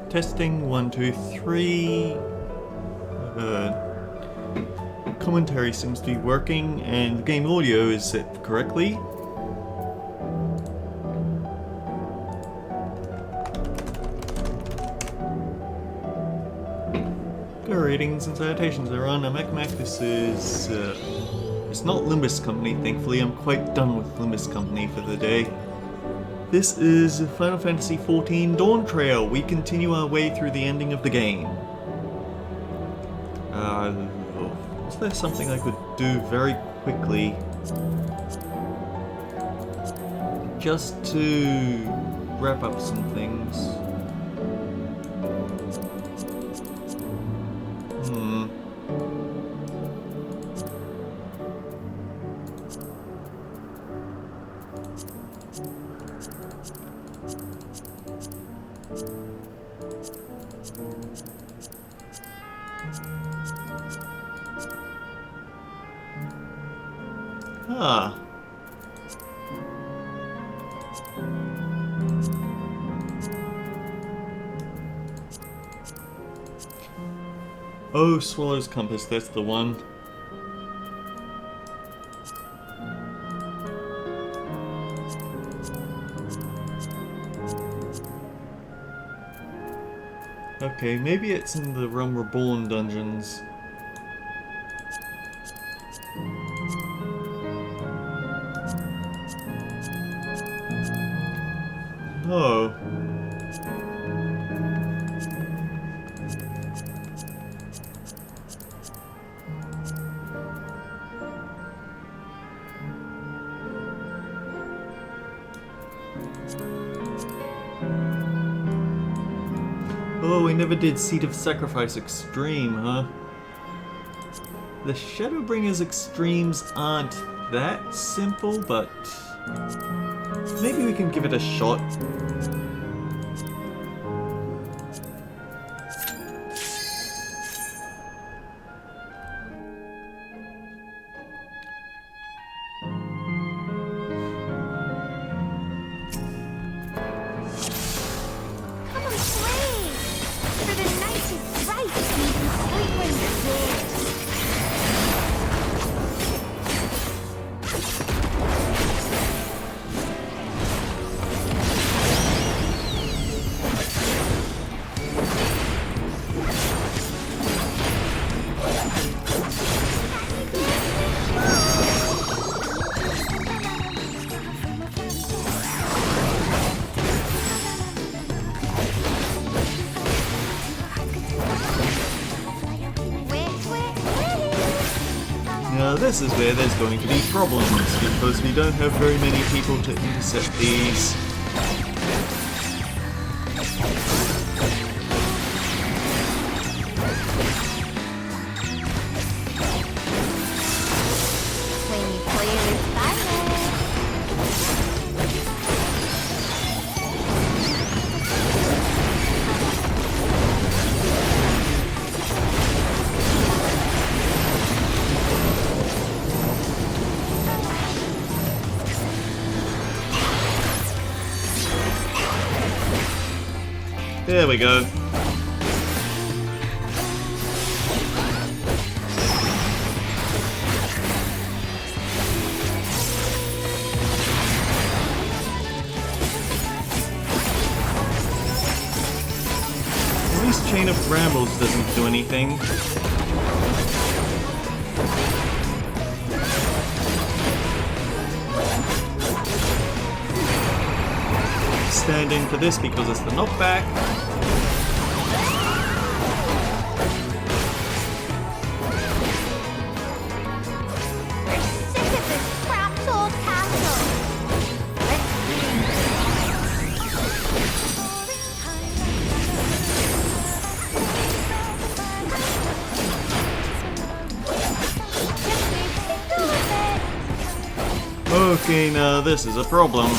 Testing 1, 2, 3. Commentary seems to be working, and the game audio is set correctly. Greetings and salutations everyone, I'm Mac. This is, it's not Limbus Company, thankfully. I'm quite done with Limbus Company for the day. This is Final Fantasy XIV Dawntrail. We continue our way through the ending of the game. Is there something I could do very quickly? Just to wrap up some things. Ah. Oh, Swallow's Compass, that's the one. Okay, maybe it's in the Realm Reborn dungeons. Oh. Oh, we never did Seat of Sacrifice Extreme, huh? The Shadowbringers Extremes aren't that simple, but maybe we can give it a shot. Now this is where there's going to be problems, because we don't have very many people to intercept these. There we go. At least Chain of Brambles doesn't do anything. Stand in for this because it's the knockback. Okay, now this is a problem.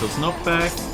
Does knockback.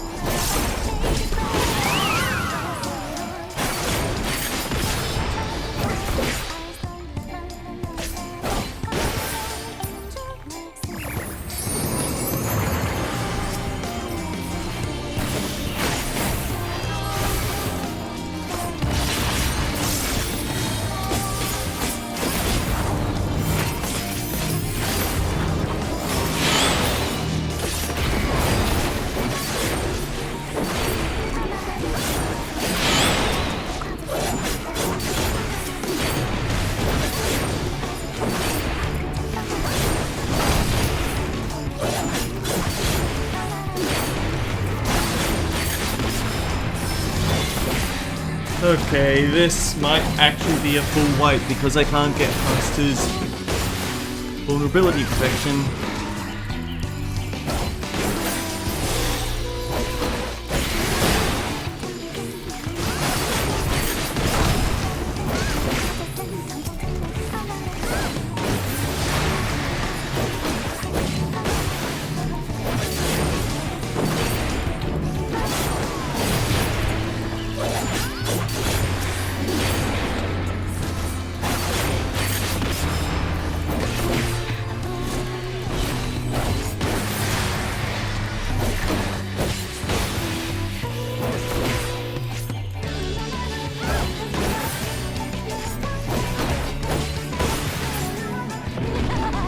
Okay, this might actually be a full wipe because I can't get past his vulnerability protection.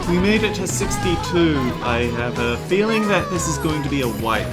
We made it to 62. I have a feeling that this is going to be a wipe.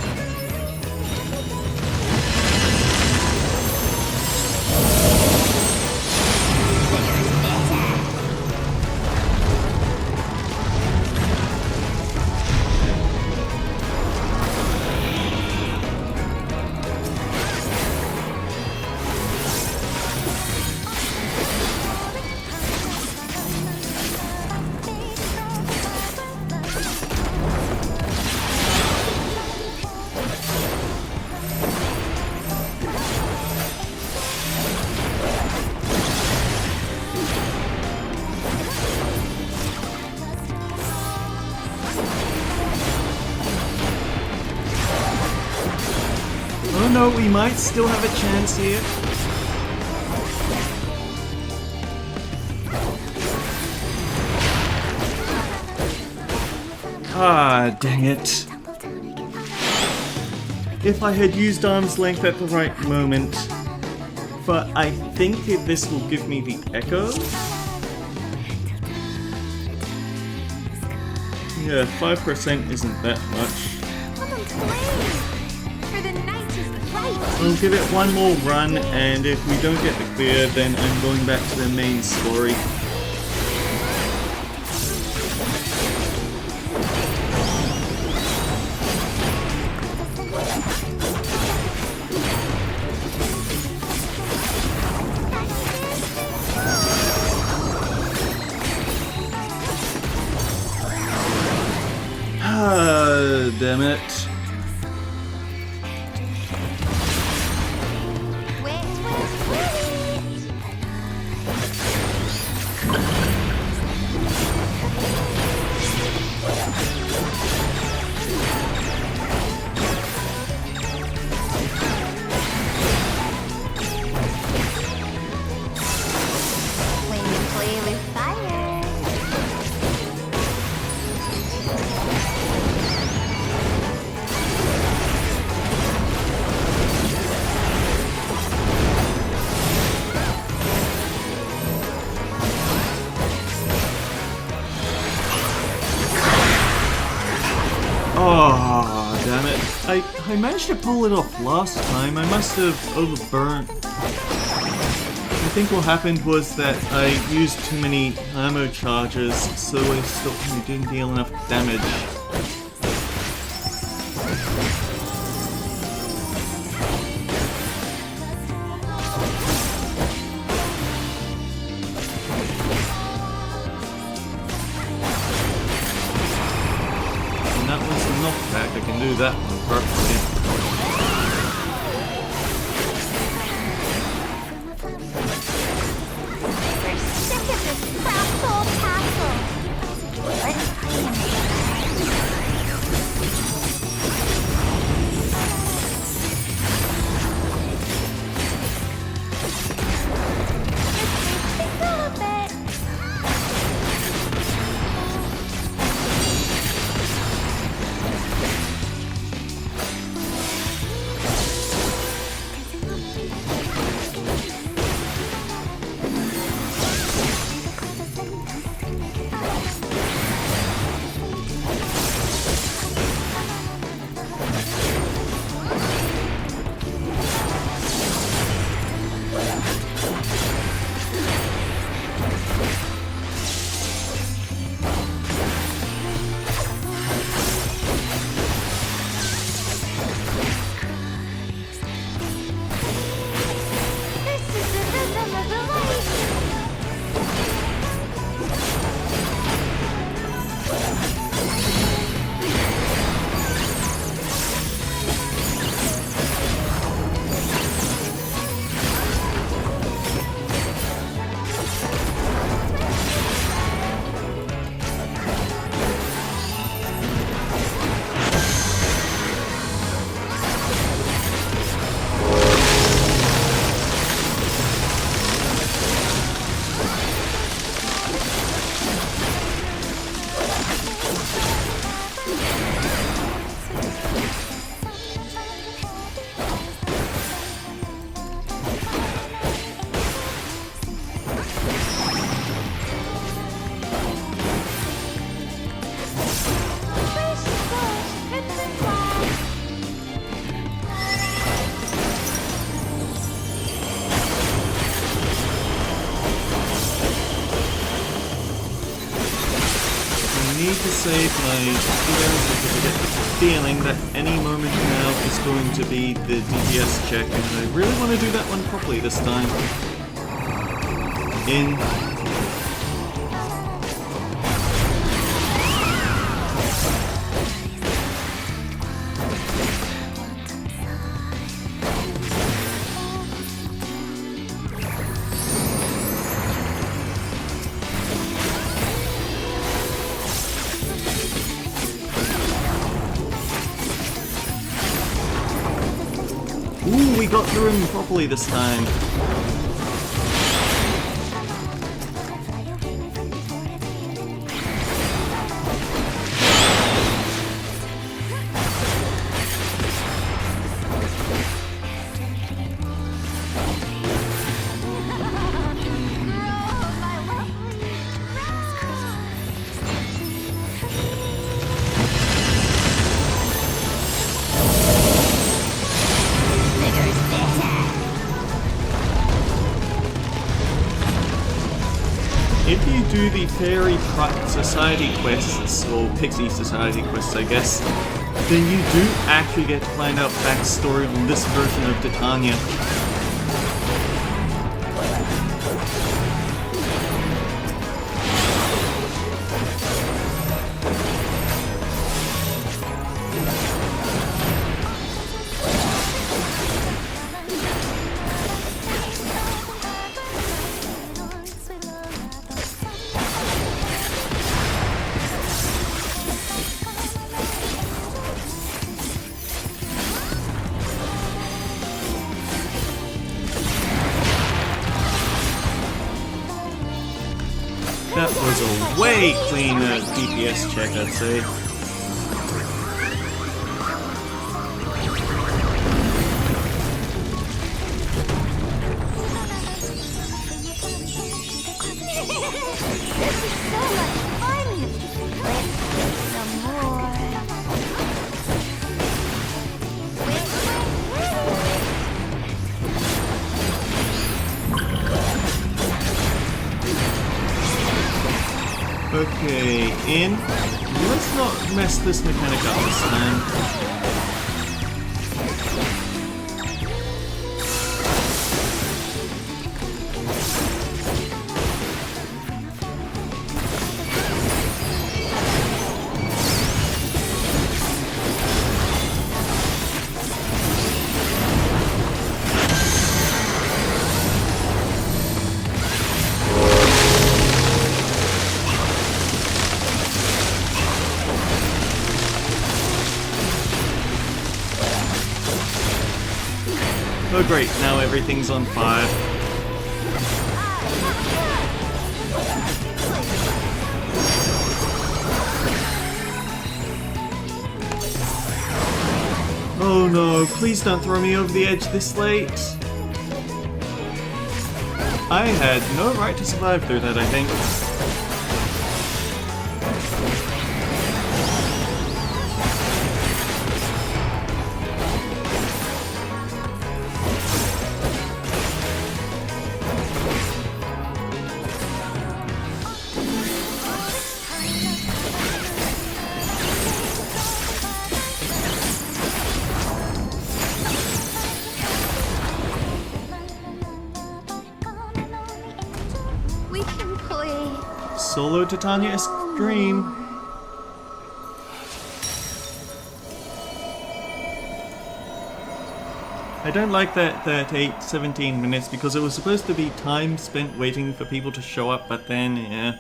Oh no, we might still have a chance here. Ah, dang it. If I had used arm's length at the right moment. But I think that this will give me the echo. Yeah, 5% isn't that much. I'll give it one more run, and if we don't get the clear, then I'm going back to the main story. Ah, damn it. Oh, damn it. I managed to pull it off last time. I must have overburnt. I think what happened was that I used too many ammo charges, so I didn't deal enough damage. Knockback, I can do that one perfectly. We're sick of this crap old castle. to save my computer because I get the feeling that any moment now is going to be the DPS check, and I really want to do that one properly this time. In. Ooh, we got through him properly this time. If you do the Fairy Society quests, or Pixie Society quests I guess, then you do actually get to find out backstory on this version of Titania. That was a way cleaner DPS check, I'd say. This is so much fun! Let's get some more. Okay, in. Let's not mess this mechanic up this time. Oh great, now everything's on fire. Oh no, please don't throw me over the edge this late. I had no right to survive through that, I think. We can play Solo Titania Extreme. I don't like that 17 minutes because it was supposed to be time spent waiting for people to show up, but then, yeah.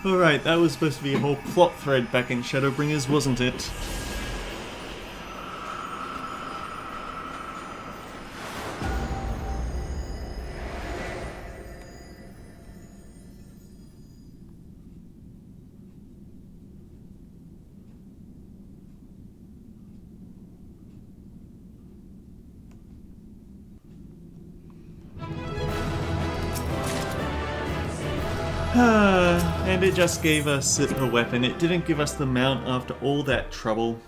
Alright, that was supposed to be a whole plot thread back in Shadowbringers, wasn't it? And it just gave us a weapon. It didn't give us the mount after all that trouble.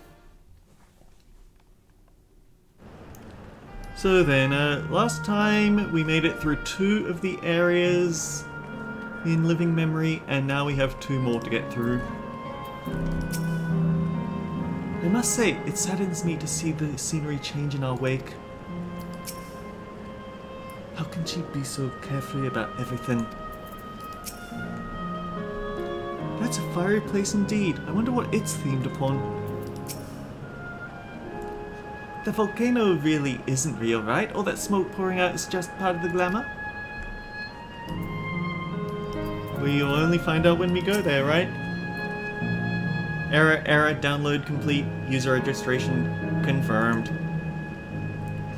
So then, last time we made it through 2 of the areas in living memory, and now we have 2 more to get through. I must say, it saddens me to see the scenery change in our wake. How can she be so carefree about everything? That's a fiery place indeed. I wonder what it's themed upon. The volcano really isn't real, right? All that smoke pouring out is just part of the glamour? We'll only find out when we go there, right? Error, download complete, user registration confirmed.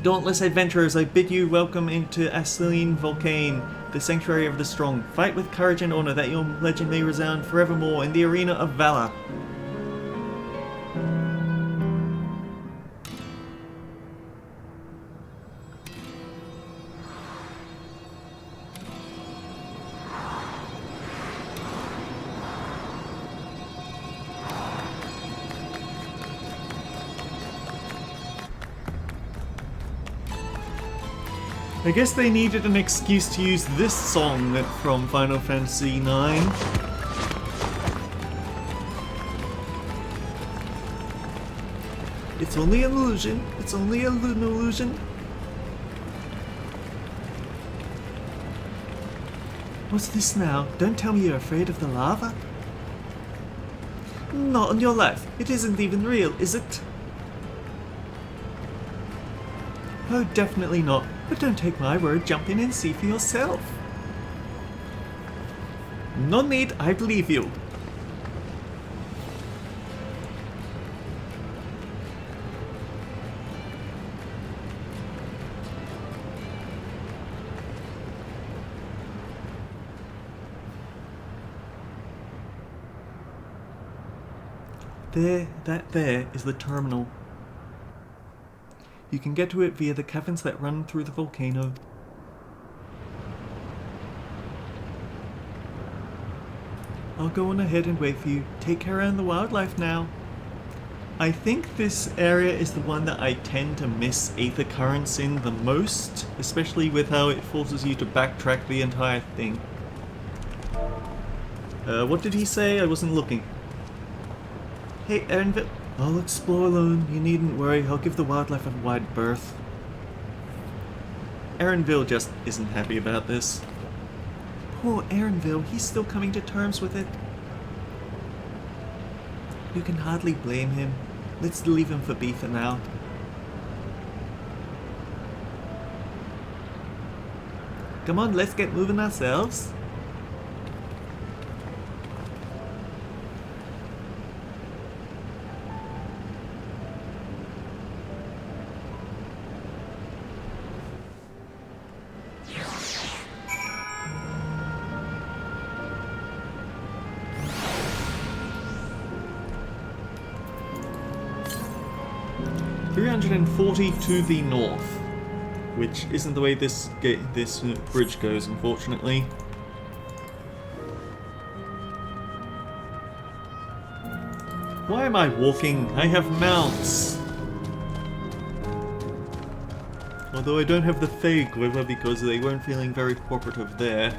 Dauntless adventurers, I bid you welcome into Asline Volcane, the sanctuary of the strong. Fight with courage and honor that your legend may resound forevermore in the arena of valor. I guess they needed an excuse to use this song from Final Fantasy IX. It's only an illusion. It's only an illusion. What's this now? Don't tell me you're afraid of the lava. Not on your life. It isn't even real, is it? Oh, definitely not. But don't take my word, jump in and see for yourself. No need, I believe you. There is the terminal. You can get to it via the caverns that run through the volcano. I'll go on ahead and wait for you. Take care of the wildlife now. I think this area is the one that I tend to miss Aether Currents in the most, especially with how it forces you to backtrack the entire thing. What did he say? I wasn't looking. Hey, Aaronville. I'll explore alone. You needn't worry. I'll give the wildlife a wide berth. Aaronville just isn't happy about this. Poor Aaronville. He's still coming to terms with it. You can hardly blame him. Let's leave him for be for now. Come on, let's get moving ourselves. To the north, which isn't the way this bridge goes, unfortunately. Why am I walking? I have mounts. Although I don't have the Fey Quiver because they weren't feeling very cooperative there.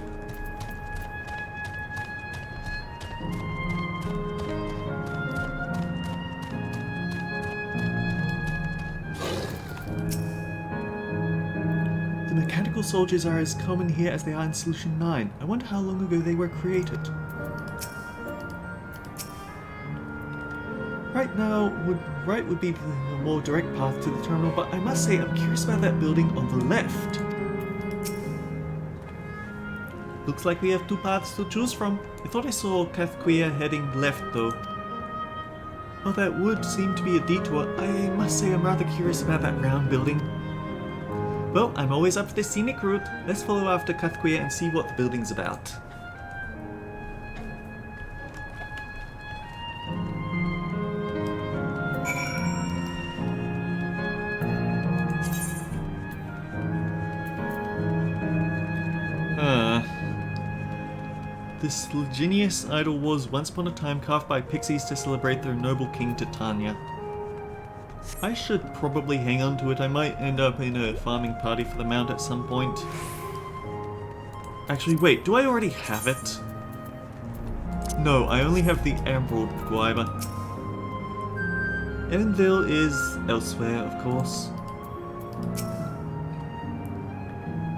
Soldiers are as common here as they are in Solution 9. I wonder how long ago they were created. Right now, would be the more direct path to the terminal, but I must say I'm curious about that building on the left. Looks like we have 2 paths to choose from. I thought I saw Kathquia heading left though. While that would seem to be a detour, I must say I'm rather curious about that round building. Well, I'm always up for the scenic route. Let's follow after Kathquia and see what the building's about. This Legenius idol was once upon a time carved by pixies to celebrate their noble king Titania. I should probably hang on to it. I might end up in a farming party for the mount at some point. Actually, wait, do I already have it? No, I only have the Emerald Guiva. Evanville is elsewhere, of course.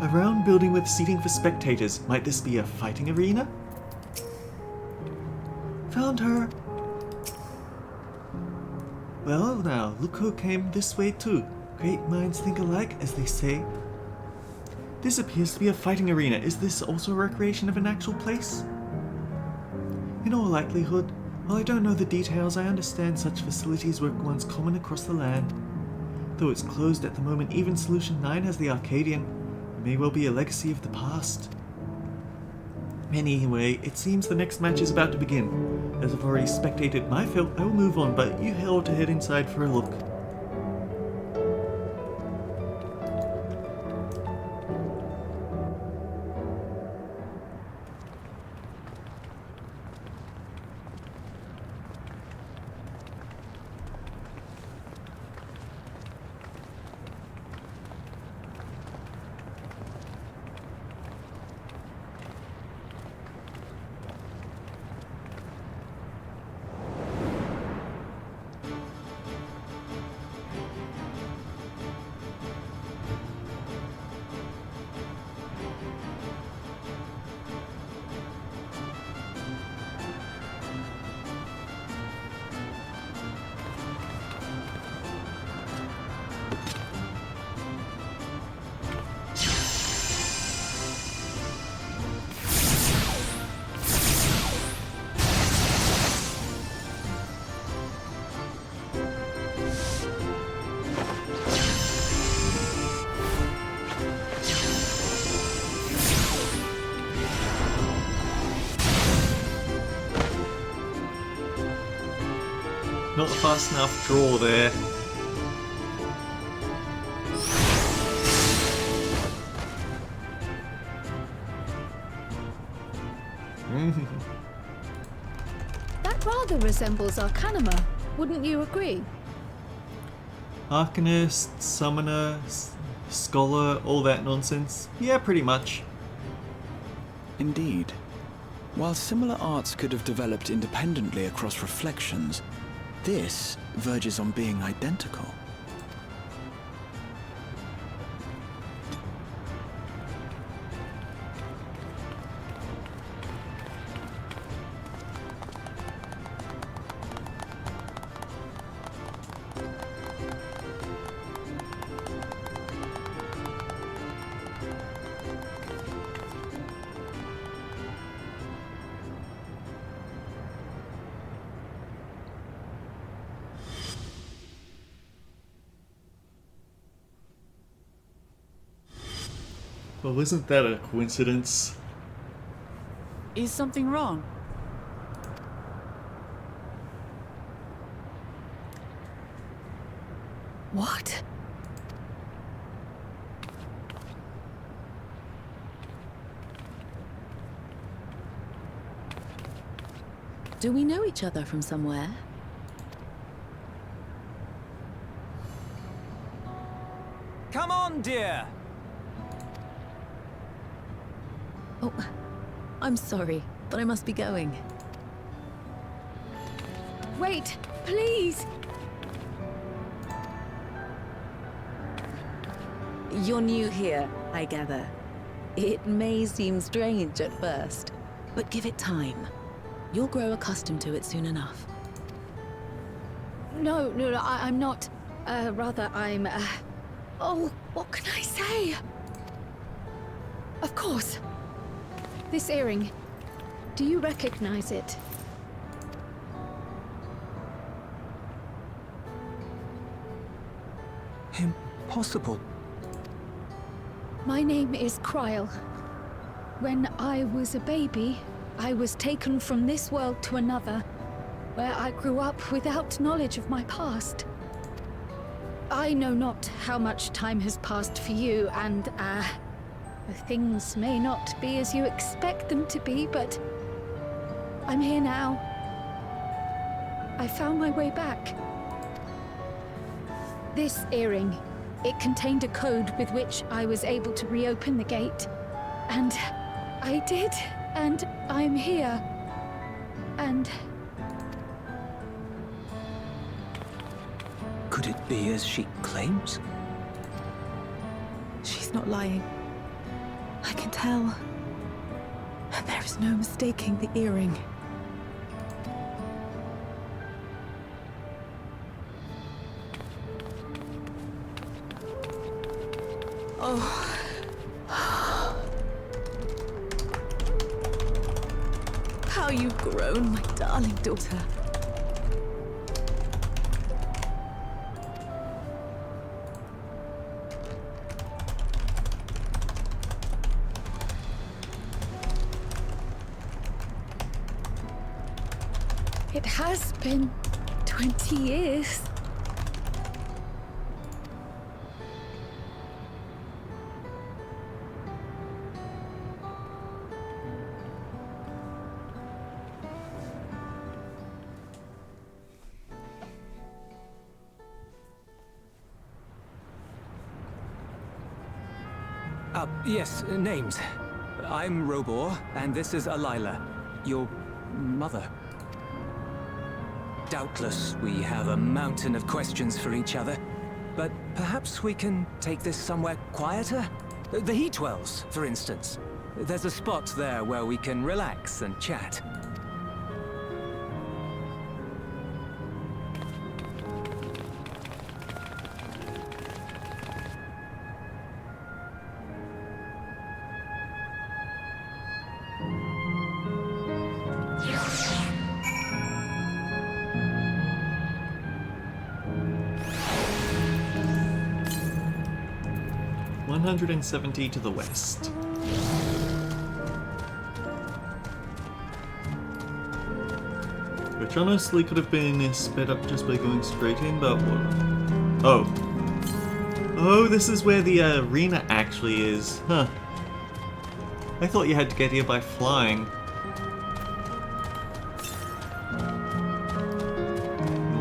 A round building with seating for spectators. Might this be a fighting arena? Found her! Well now, look who came this way too. Great minds think alike, as they say. This appears to be a fighting arena. Is this also a recreation of an actual place? In all likelihood, while I don't know the details, I understand such facilities were once common across the land. Though it's closed at the moment, even Solution 9 has the Arcadian. It may well be a legacy of the past. Anyway, it seems the next match is about to begin. As I've already spectated my fill, I will move on, but you ought to head inside for a look. Not a fast enough draw there. That rather resembles Arcanima, wouldn't you agree? Arcanist, Summoner, Scholar, all that nonsense. Yeah, pretty much. Indeed. While similar arts could have developed independently across reflections, this verges on being identical. Well, isn't that a coincidence? Is something wrong? What? Do we know each other from somewhere? Come on, dear! Oh, I'm sorry, but I must be going. Wait, please! You're new here, I gather. It may seem strange at first, but give it time. You'll grow accustomed to it soon enough. No, I'm not. Rather, I'm, Oh, what can I say? Of course. This earring. Do you recognize it? Impossible. My name is Cryle. When I was a baby, I was taken from this world to another, where I grew up without knowledge of my past. I know not how much time has passed for you, and, things may not be as you expect them to be, but I'm here now. I found my way back. This earring, it contained a code with which I was able to reopen the gate. And I did, and I'm here. And Could it be as she claims? She's not lying. I can tell. And there is no mistaking the earring. Oh. How you've grown, my darling daughter. it has been 20 years. Yes, names. I'm Robor, and this is Alila, your mother. Doubtless, we have a mountain of questions for each other, but perhaps we can take this somewhere quieter? The Heatwells, for instance. There's a spot there where we can relax and chat. $170 to the west. Which honestly could have been sped up just by going straight in, but what? Oh. Oh, this is where the arena actually is. Huh. I thought you had to get here by flying.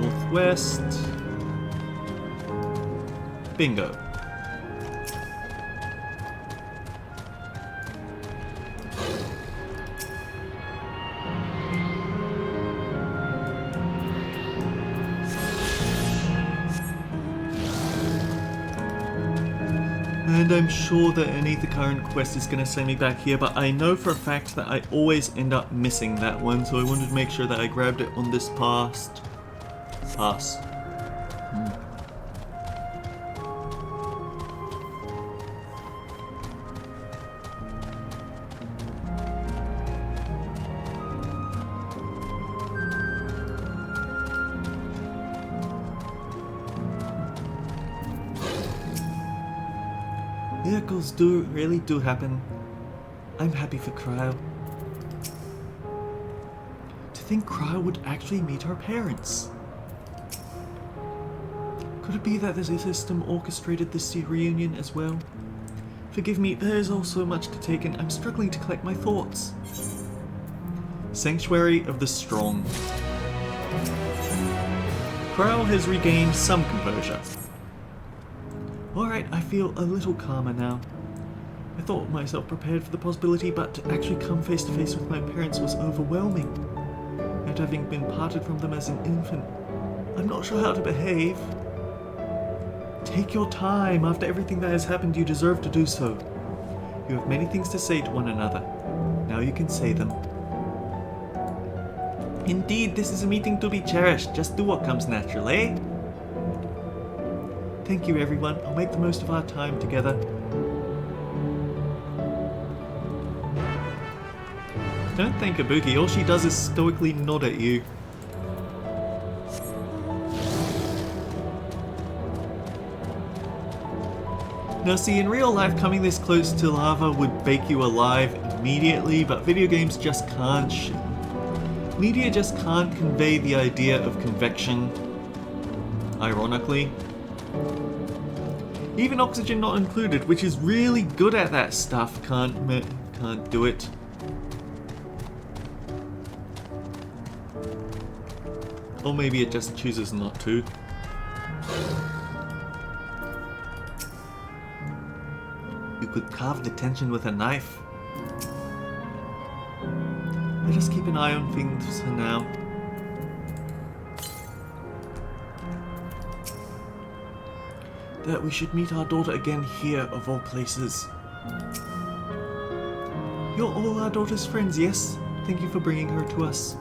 Northwest. Bingo. And I'm sure that any of the current quest is going to send me back here, but I know for a fact that I always end up missing that one, so I wanted to make sure that I grabbed it on this pass. Miracles really do happen. I'm happy for Cryo. To think Cryo would actually meet her parents. Could it be that the system orchestrated this reunion as well? Forgive me, there is also much to take in. I'm struggling to collect my thoughts. Sanctuary of the Strong. Cryo has regained some composure. Alright, I feel a little calmer now. I thought myself prepared for the possibility, but to actually come face to face with my parents was overwhelming. And having been parted from them as an infant, I'm not sure how to behave. Take your time. After everything that has happened, you deserve to do so. You have many things to say to one another. Now you can say them. Indeed, this is a meeting to be cherished. Just do what comes natural, eh? Thank you, everyone. I'll make the most of our time together. Don't thank Ibuki. All she does is stoically nod at you. Now see, in real life, coming this close to lava would bake you alive immediately, but video games just can't. Media just can't convey the idea of convection, ironically. Even oxygen not included, which is really good at that stuff, can't do it. Or maybe it just chooses not to. You could carve the tension with a knife. Let us keep an eye on things for now. That we should meet our daughter again here, of all places. You're all our daughter's friends, yes? Thank you for bringing her to us.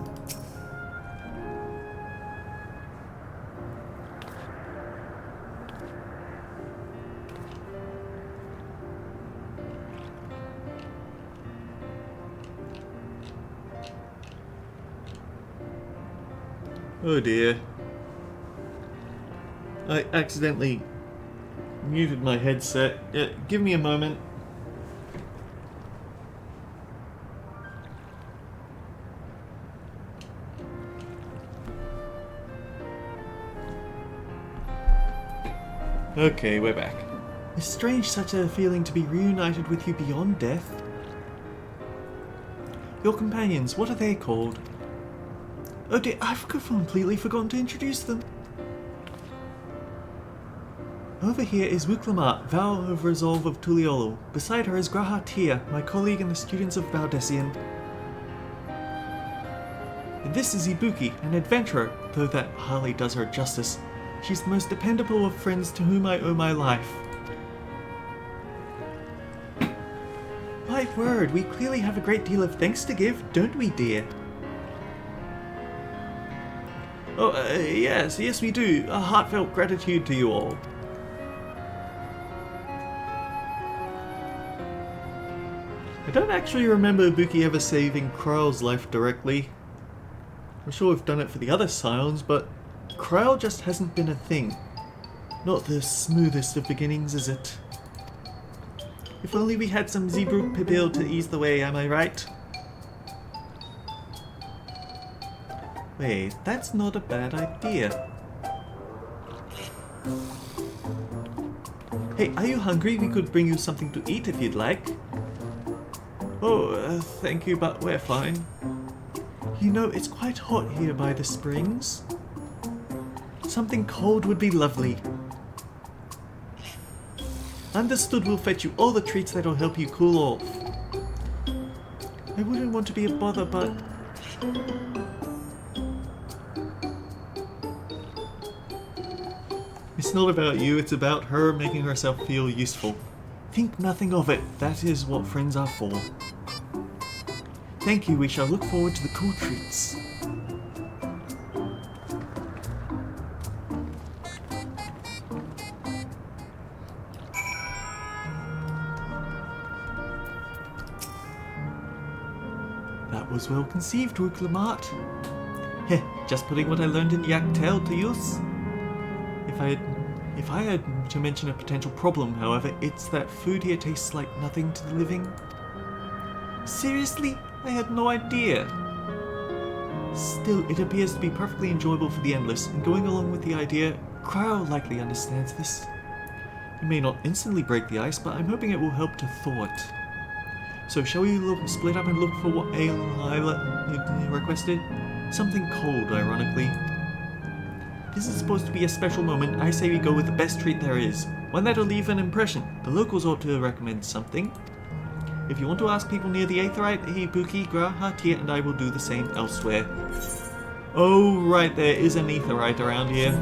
Oh dear. I accidentally muted my headset. Give me a moment. Okay, we're back. It's strange such a feeling to be reunited with you beyond death. Your companions, what are they called? Oh dear, I've completely forgotten to introduce them. Over here is Wuklamat, Vow of Resolve of Tuliolo. Beside her is Graha Tia, my colleague and the students of Valdesian. And this is Ibuki, an adventurer, though that hardly does her justice. She's the most dependable of friends to whom I owe my life. My word, we clearly have a great deal of thanks to give, don't we, dear? Oh, yes, we do. A heartfelt gratitude to you all. I don't actually remember Ibuki ever saving Kryle's life directly. I'm sure we've done it for the other Scions, but Kryle just hasn't been a thing. Not the smoothest of beginnings, is it? If only we had some Zeebrugg Pibil to ease the way, am I right? Wait, that's not a bad idea. Hey, are you hungry? We could bring you something to eat if you'd like. Oh, thank you, but we're fine. You know, it's quite hot here by the springs. Something cold would be lovely. Understood, we'll fetch you all the treats that'll help you cool off. I wouldn't want to be a bother, but... It's not about you, it's about her making herself feel useful. Think nothing of it, that is what friends are for. Thank you, we shall look forward to the cool treats. That was well conceived, Wuklamat. Heh, just putting what I learned in Yaktel to use. If I had to mention a potential problem, however, it's that food here tastes like nothing to the living. Seriously? I had no idea. Still, it appears to be perfectly enjoyable for the Endless, and going along with the idea, Kryle likely understands this. It may not instantly break the ice, but I'm hoping it will help to thaw it. So shall we split up and look for what Ayla requested? Something cold, ironically. This is supposed to be a special moment. I say we go with the best treat there is. One that'll leave an impression. The locals ought to recommend something. If you want to ask people near the Aetheryte, Ibuki, Graha, Tia, and I will do the same elsewhere. Oh, right, there is an Aetheryte around here.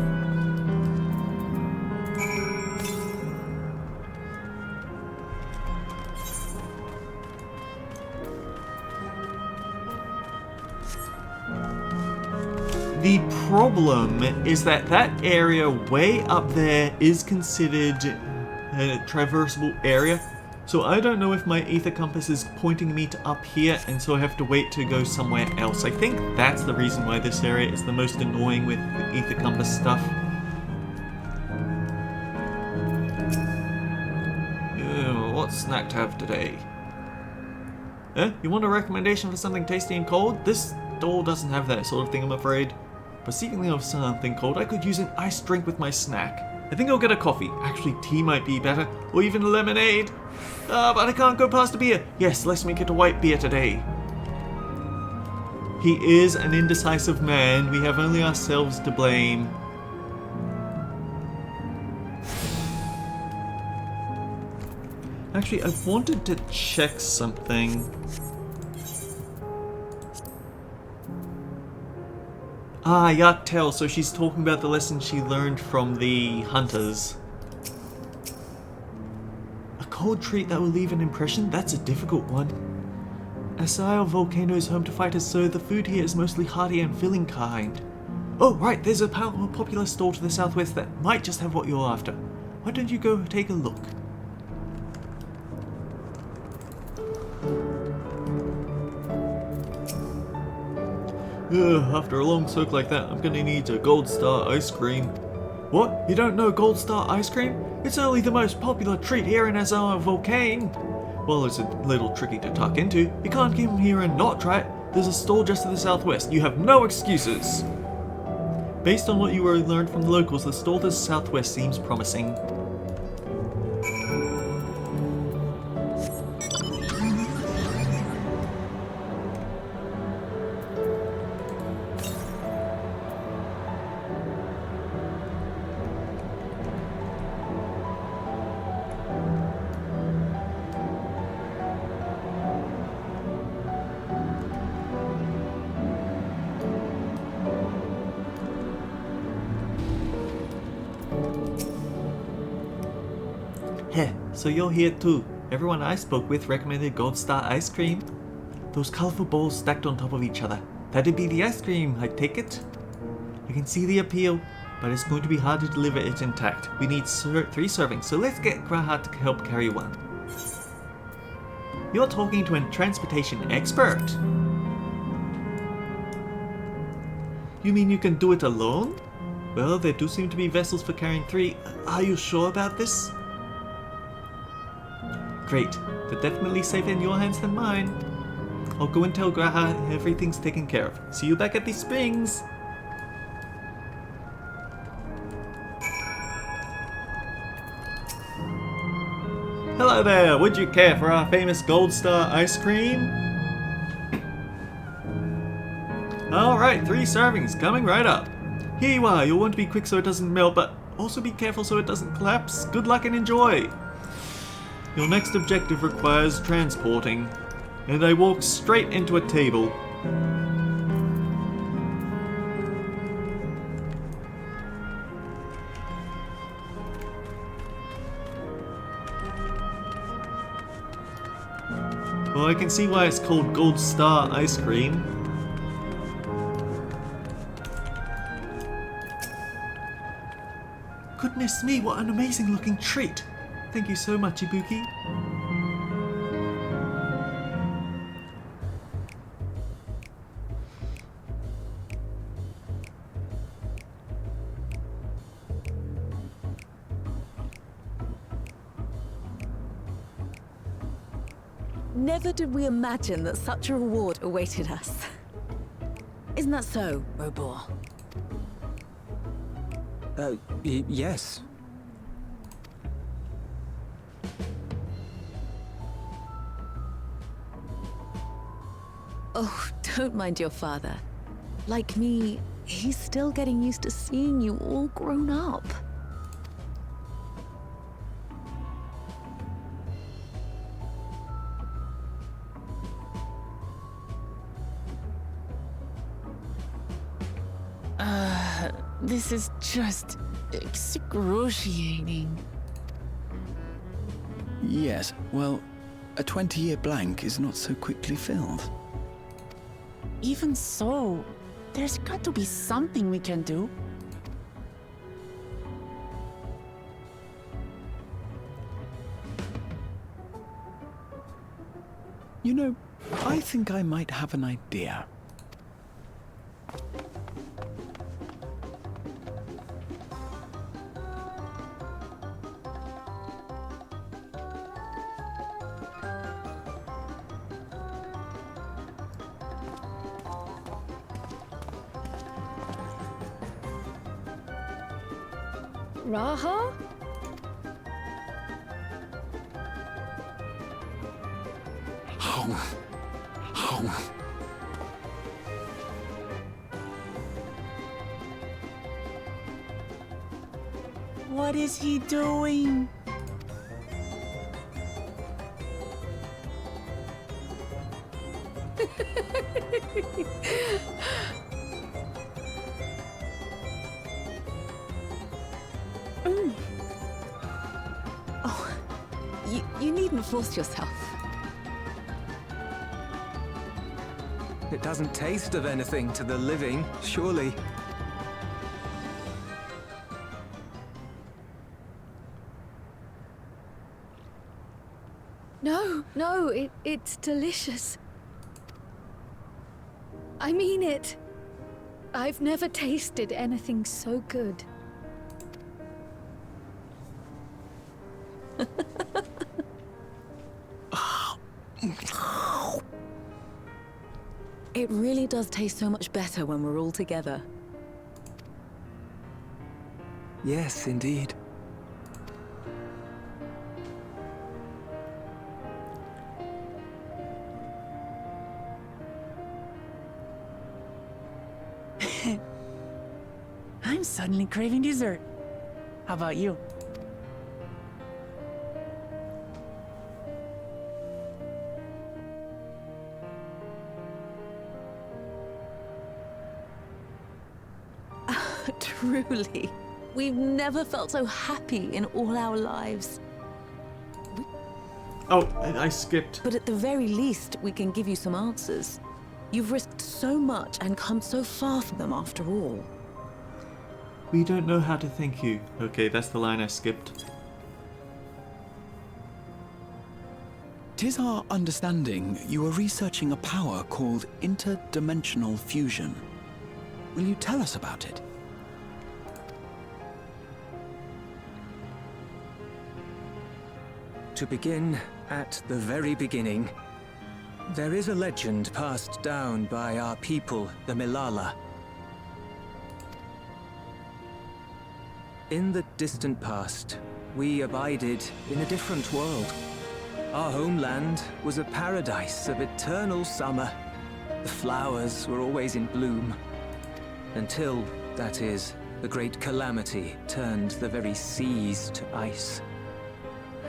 The problem is that that area way up there is considered a traversable area. So I don't know if my ether compass is pointing me to up here, and so I have to wait to go somewhere else. I think that's the reason why this area is the most annoying with the ether compass stuff. What snack to have today? You want a recommendation for something tasty and cold? This store doesn't have that sort of thing, I'm afraid. But speaking of something cold, I could use an iced drink with my snack. I think I'll get a coffee. Actually, tea might be better. Or even a lemonade. But I can't go past a beer. Yes, let's make it a white beer today. He is an indecisive man. We have only ourselves to blame. Actually, I wanted to check something. Ah, Dawntrail, so she's talking about the lesson she learned from the hunters. A cold treat that will leave an impression? That's a difficult one. Asile volcano is home to fighters, so the food here is mostly hearty and filling kind. Oh, right, there's a popular store to the southwest that might just have what you're after. Why don't you go take a look? After a long soak like that, I'm gonna need a Gold Star ice cream. What? You don't know Gold Star ice cream? It's only the most popular treat here in Asile Volcane. Well, it's a little tricky to tuck into. You can't come here and not try it. There's a store just to the southwest. You have no excuses. Based on what you learned from the locals, the store to the southwest seems promising. Heh, so you're here too. Everyone I spoke with recommended Gold Star ice cream. Those colorful bowls stacked on top of each other. That'd be the ice cream, I take it? I can see the appeal, but it's going to be hard to deliver it intact. We need 3 servings, so let's get Graha to help carry one. You're talking to a transportation expert. You mean you can do it alone? Well, there do seem to be vessels for carrying 3. Are you sure about this? Great. They're definitely safer in your hands than mine. I'll go and tell Graha everything's taken care of. See you back at the springs! Hello there! Would you care for our famous Gold Star ice cream? Alright, 3 servings coming right up. Here you are. You'll want to be quick so it doesn't melt, but also be careful so it doesn't collapse. Good luck and enjoy! Your next objective requires transporting, and I walk straight into a table. Well, I can see why it's called Gold Star ice cream. Goodness me, what an amazing looking treat! Thank you so much, Ibuki. Never did we imagine that such a reward awaited us. Isn't that so, Robor? Yes. Oh, don't mind your father. Like me, he's still getting used to seeing you all grown up. This is just excruciating. Yes, well, a 20-year blank is not so quickly filled. Even so, there's got to be something we can do. You know, I think I might have an idea. Raha? What is he doing? Oh, you needn't force yourself. It doesn't taste of anything to the living, surely. No, it's delicious. I mean it. I've never tasted anything so good. It really does taste so much better when we're all together. Yes, indeed. I'm suddenly craving dessert. How about you? Truly. We've never felt so happy in all our lives. Oh, I skipped. But at the very least, we can give you some answers. You've risked so much and come so far from them after all. We don't know how to thank you. Okay, that's the line I skipped. 'Tis our understanding you are researching a power called interdimensional fusion. Will you tell us about it? To begin at the very beginning, there is a legend passed down by our people, the Milala. In the distant past, we abided in a different world. Our homeland was a paradise of eternal summer. The flowers were always in bloom. Until, that is, the great calamity turned the very seas to ice.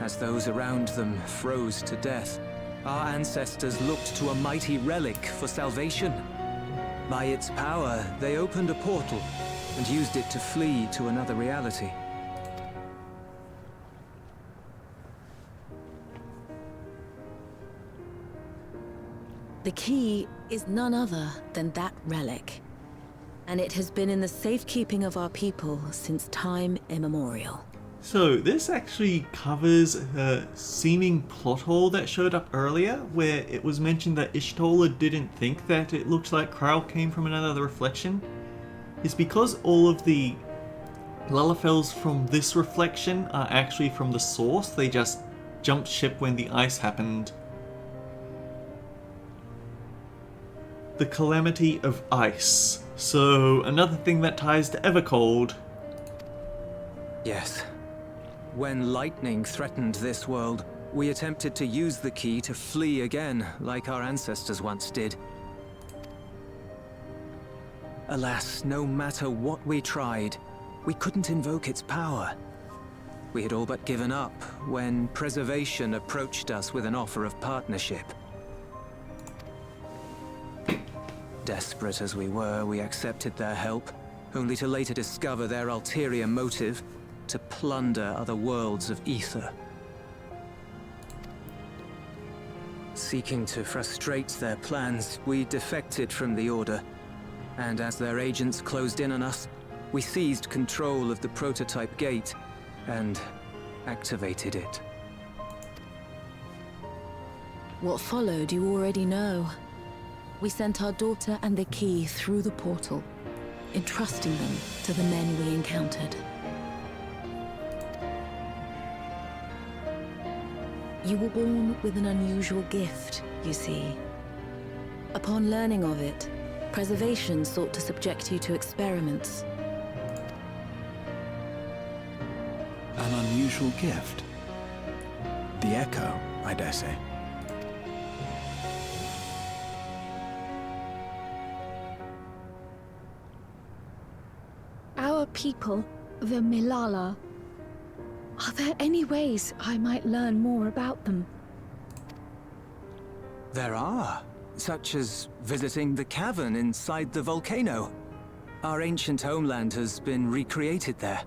As those around them froze to death, our ancestors looked to a mighty relic for salvation. By its power, they opened a portal and used it to flee to another reality. The key is none other than that relic. And it has been in the safekeeping of our people since time immemorial. So this actually covers a seeming plot hole that showed up earlier, where it was mentioned that Ishtola didn't think that it looked like Krile came from another reflection. It's because all of the Lalafels from this reflection are actually from the source. They just jumped ship when the ice happened. The calamity of ice. So another thing that ties to Evercold. Yes. When lightning threatened this world, we attempted to use the key to flee again, like our ancestors once did. Alas, no matter what we tried, we couldn't invoke its power. We had all but given up when Preservation approached us with an offer of partnership. Desperate as we were, we accepted their help, only to later discover their ulterior motive: to plunder other worlds of ether. Seeking to frustrate their plans, we defected from the Order, and as their agents closed in on us, we seized control of the prototype gate and activated it. What followed you already know. We sent our daughter and the key through the portal, entrusting them to the men we encountered. You were born with an unusual gift, you see. Upon learning of it, Preservation sought to subject you to experiments. An unusual gift. The Echo, I dare say. Our people, the Milala, Are there any ways I might learn more about them? There are, such as visiting the cavern inside the volcano. Our ancient homeland has been recreated there.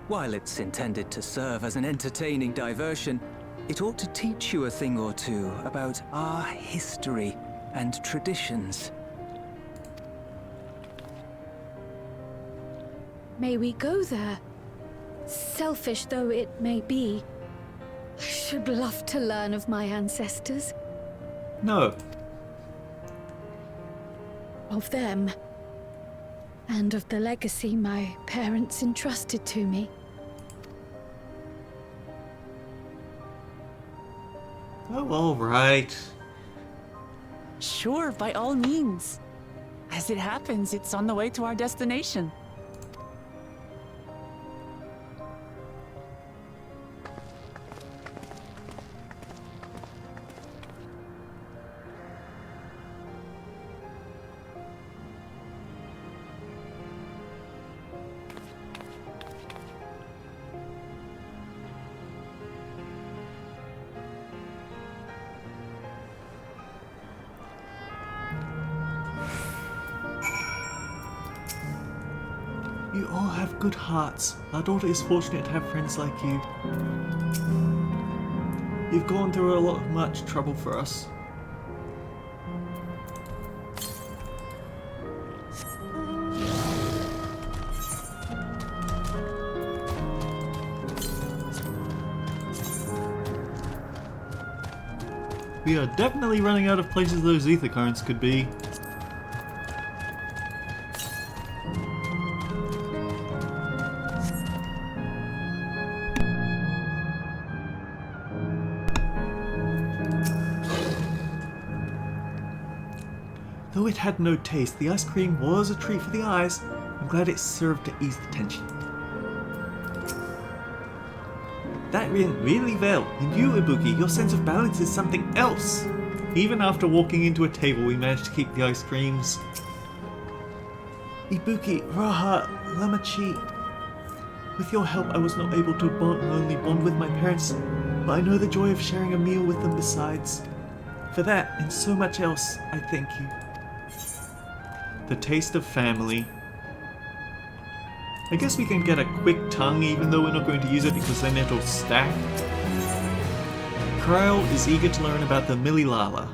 While it's intended to serve as an entertaining diversion, it ought to teach you a thing or two about our history and traditions. May we go there? Selfish though it may be, I should love to learn of my ancestors. No. Of them. And of the legacy my parents entrusted to me. Oh, alright. Sure, by all means. As it happens, it's on the way to our destination. You all have good hearts. Our daughter is fortunate to have friends like you. You've gone through much trouble for us. We are definitely running out of places those ether currents could be. Though it had no taste, the ice cream was a treat for the eyes. I'm glad it served to ease the tension. That went really well. And you, Ibuki, your sense of balance is something else. Even after walking into a table, we managed to keep the ice creams. Ibuki, Raha, Lamachi. With your help, I was not able to only bond with my parents, but I know the joy of sharing a meal with them besides. For that, and so much else, I thank you. The taste of family. I guess we can get a quick tongue even though we're not going to use it because then it'll stack. Kyle is eager to learn about the Mililala.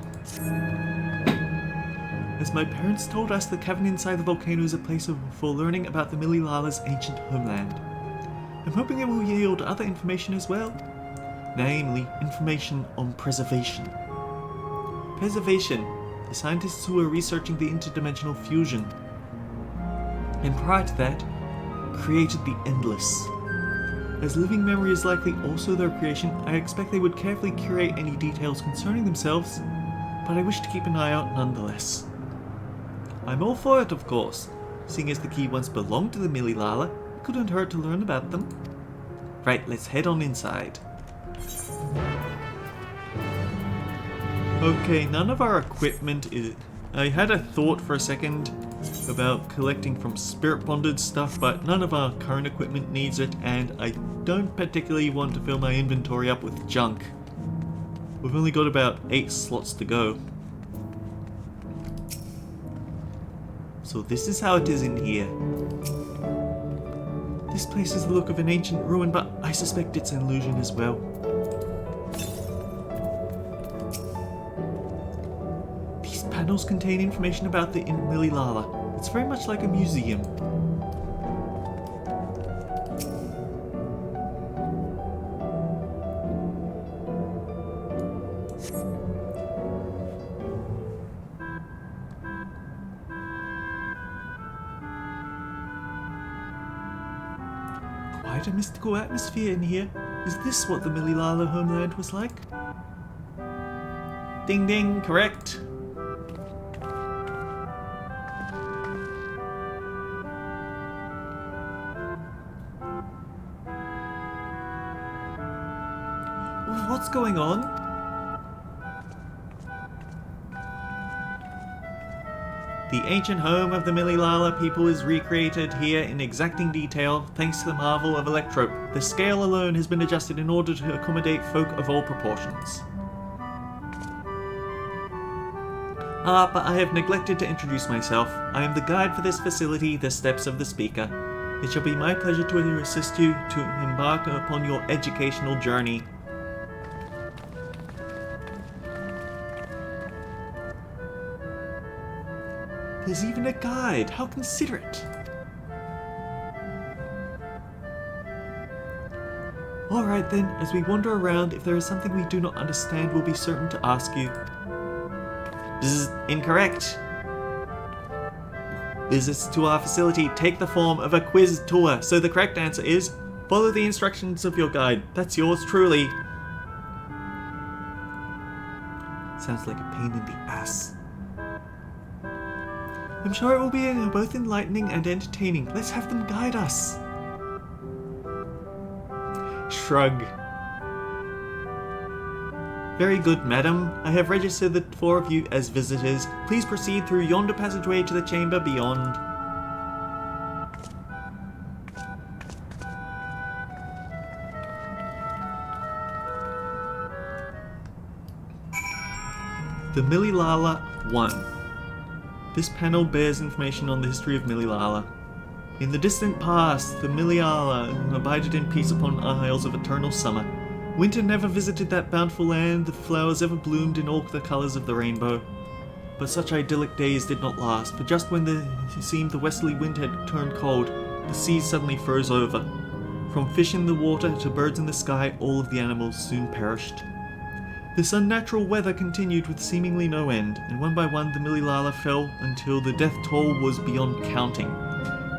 As my parents told us, the cavern inside the volcano is a place for learning about the Mililala's ancient homeland. I'm hoping it will yield other information as well. Namely, information on preservation. Preservation. The scientists who were researching the interdimensional fusion. And prior to that, created the Endless. As living memory is likely also their creation, I expect they would carefully curate any details concerning themselves, but I wish to keep an eye out nonetheless. I'm all for it, of course. Seeing as the key once belonged to the Mililala, it couldn't hurt to learn about them. Right, let's head on inside. Okay, none of our equipment is... I had a thought for a second about collecting from spirit bonded stuff, but none of our current equipment needs it, and I don't particularly want to fill my inventory up with junk. We've only got about 8 slots to go. So this is how it is in here. This place has the look of an ancient ruin, but I suspect it's an illusion as well. Panels contain information about the Mililala. It's very much like a museum. Quite a mystical atmosphere in here. Is this what the Mililala homeland was like? Ding ding, correct. What's going on? The ancient home of the Mililala people is recreated here in exacting detail thanks to the marvel of Electrope. The scale alone has been adjusted in order to accommodate folk of all proportions. Ah, but I have neglected to introduce myself. I am the guide for this facility, the Steps of the Speaker. It shall be my pleasure to assist you to embark upon your educational journey. There's even a guide! How considerate! Alright then, as we wander around, if there is something we do not understand, we'll be certain to ask you. Bzzz, incorrect! Visits to our facility take the form of a quiz tour, so the correct answer is follow the instructions of your guide. That's yours truly. Sounds like a pain in the ass. I'm sure it will be both enlightening and entertaining. Let's have them guide us. Shrug. Very good, madam. I have registered the four of you as visitors. Please proceed through yonder passageway to the chamber beyond. The Mililala 1. This panel bears information on the history of Mililala. In the distant past, the Mililala abided in peace upon isles of eternal summer. Winter never visited that bountiful land, the flowers ever bloomed in all the colours of the rainbow. But such idyllic days did not last, for just when it seemed the westerly wind had turned cold, the seas suddenly froze over. From fish in the water to birds in the sky, all of the animals soon perished. This unnatural weather continued with seemingly no end, and one by one the Mililala fell until the death toll was beyond counting.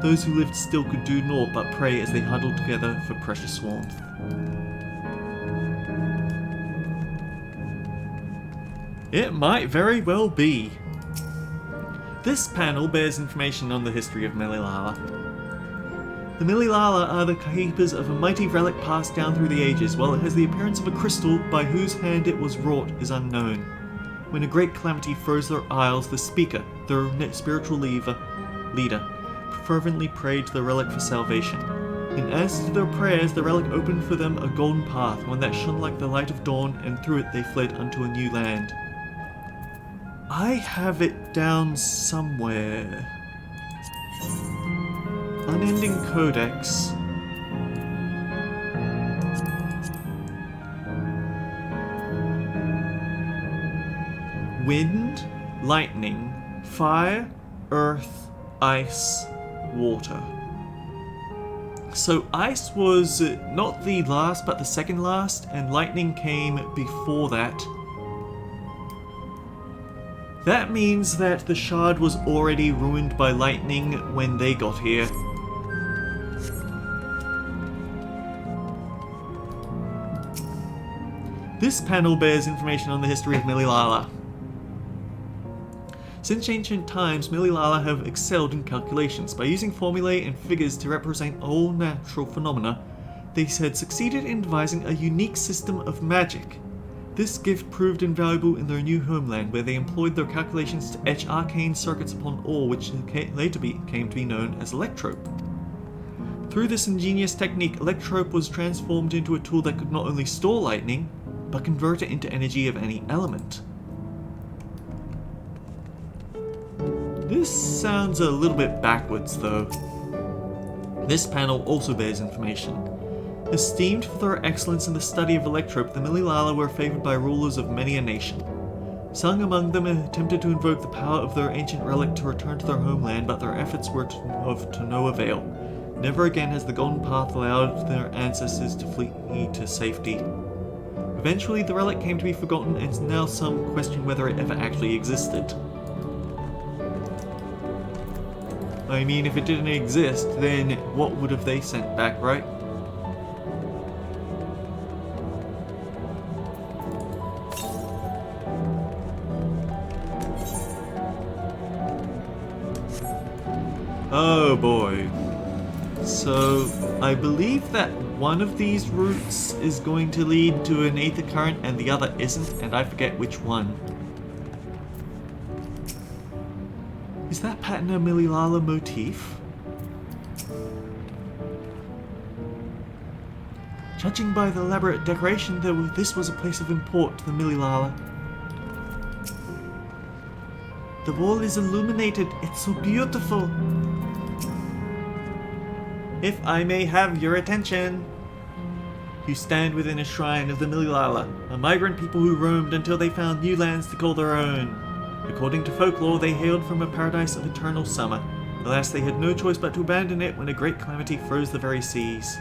Those who lived still could do naught but pray as they huddled together for precious warmth. It might very well be. This panel bears information on the history of Mililala. The Mililala are the keepers of a mighty relic passed down through the ages. While it has the appearance of a crystal, by whose hand it was wrought is unknown. When a great calamity froze their isles, the Speaker, their spiritual leader, fervently prayed to the relic for salvation. In answer to their prayers, the relic opened for them a golden path, one that shone like the light of dawn, and through it they fled unto a new land. I have it down somewhere. Unending Codex. Wind, lightning, fire, earth, ice, water. So ice was not the last but the second last, and lightning came before that. That means that the shard was already ruined by lightning when they got here. This panel bears information on the history of Mililala. Since ancient times, Mililala have excelled in calculations. By using formulae and figures to represent all natural phenomena, they had succeeded in devising a unique system of magic. This gift proved invaluable in their new homeland, where they employed their calculations to etch arcane circuits upon ore, which later came to be known as Electrope. Through this ingenious technique, Electrope was transformed into a tool that could not only store lightning, but convert it into energy of any element. This sounds a little bit backwards, though. This panel also bears information. Esteemed for their excellence in the study of Electrope, the Mililala were favoured by rulers of many a nation. Some among them attempted to invoke the power of their ancient relic to return to their homeland, but their efforts were to no avail. Never again has the Golden Path allowed their ancestors to flee to safety. Eventually, the relic came to be forgotten, and now some question whether it ever actually existed. I mean, if it didn't exist, then what would have they sent back, right? Oh boy. So, I believe that one of these routes is going to lead to an aether current and the other isn't, and I forget which one. Is that pattern a Mililala motif? Judging by the elaborate decoration, this was a place of import to the Mililala. The wall is illuminated. It's so beautiful. If I may have your attention. You stand within a shrine of the Mililala, a migrant people who roamed until they found new lands to call their own. According to folklore, they hailed from a paradise of eternal summer. Alas, they had no choice but to abandon it when a great calamity froze the very seas.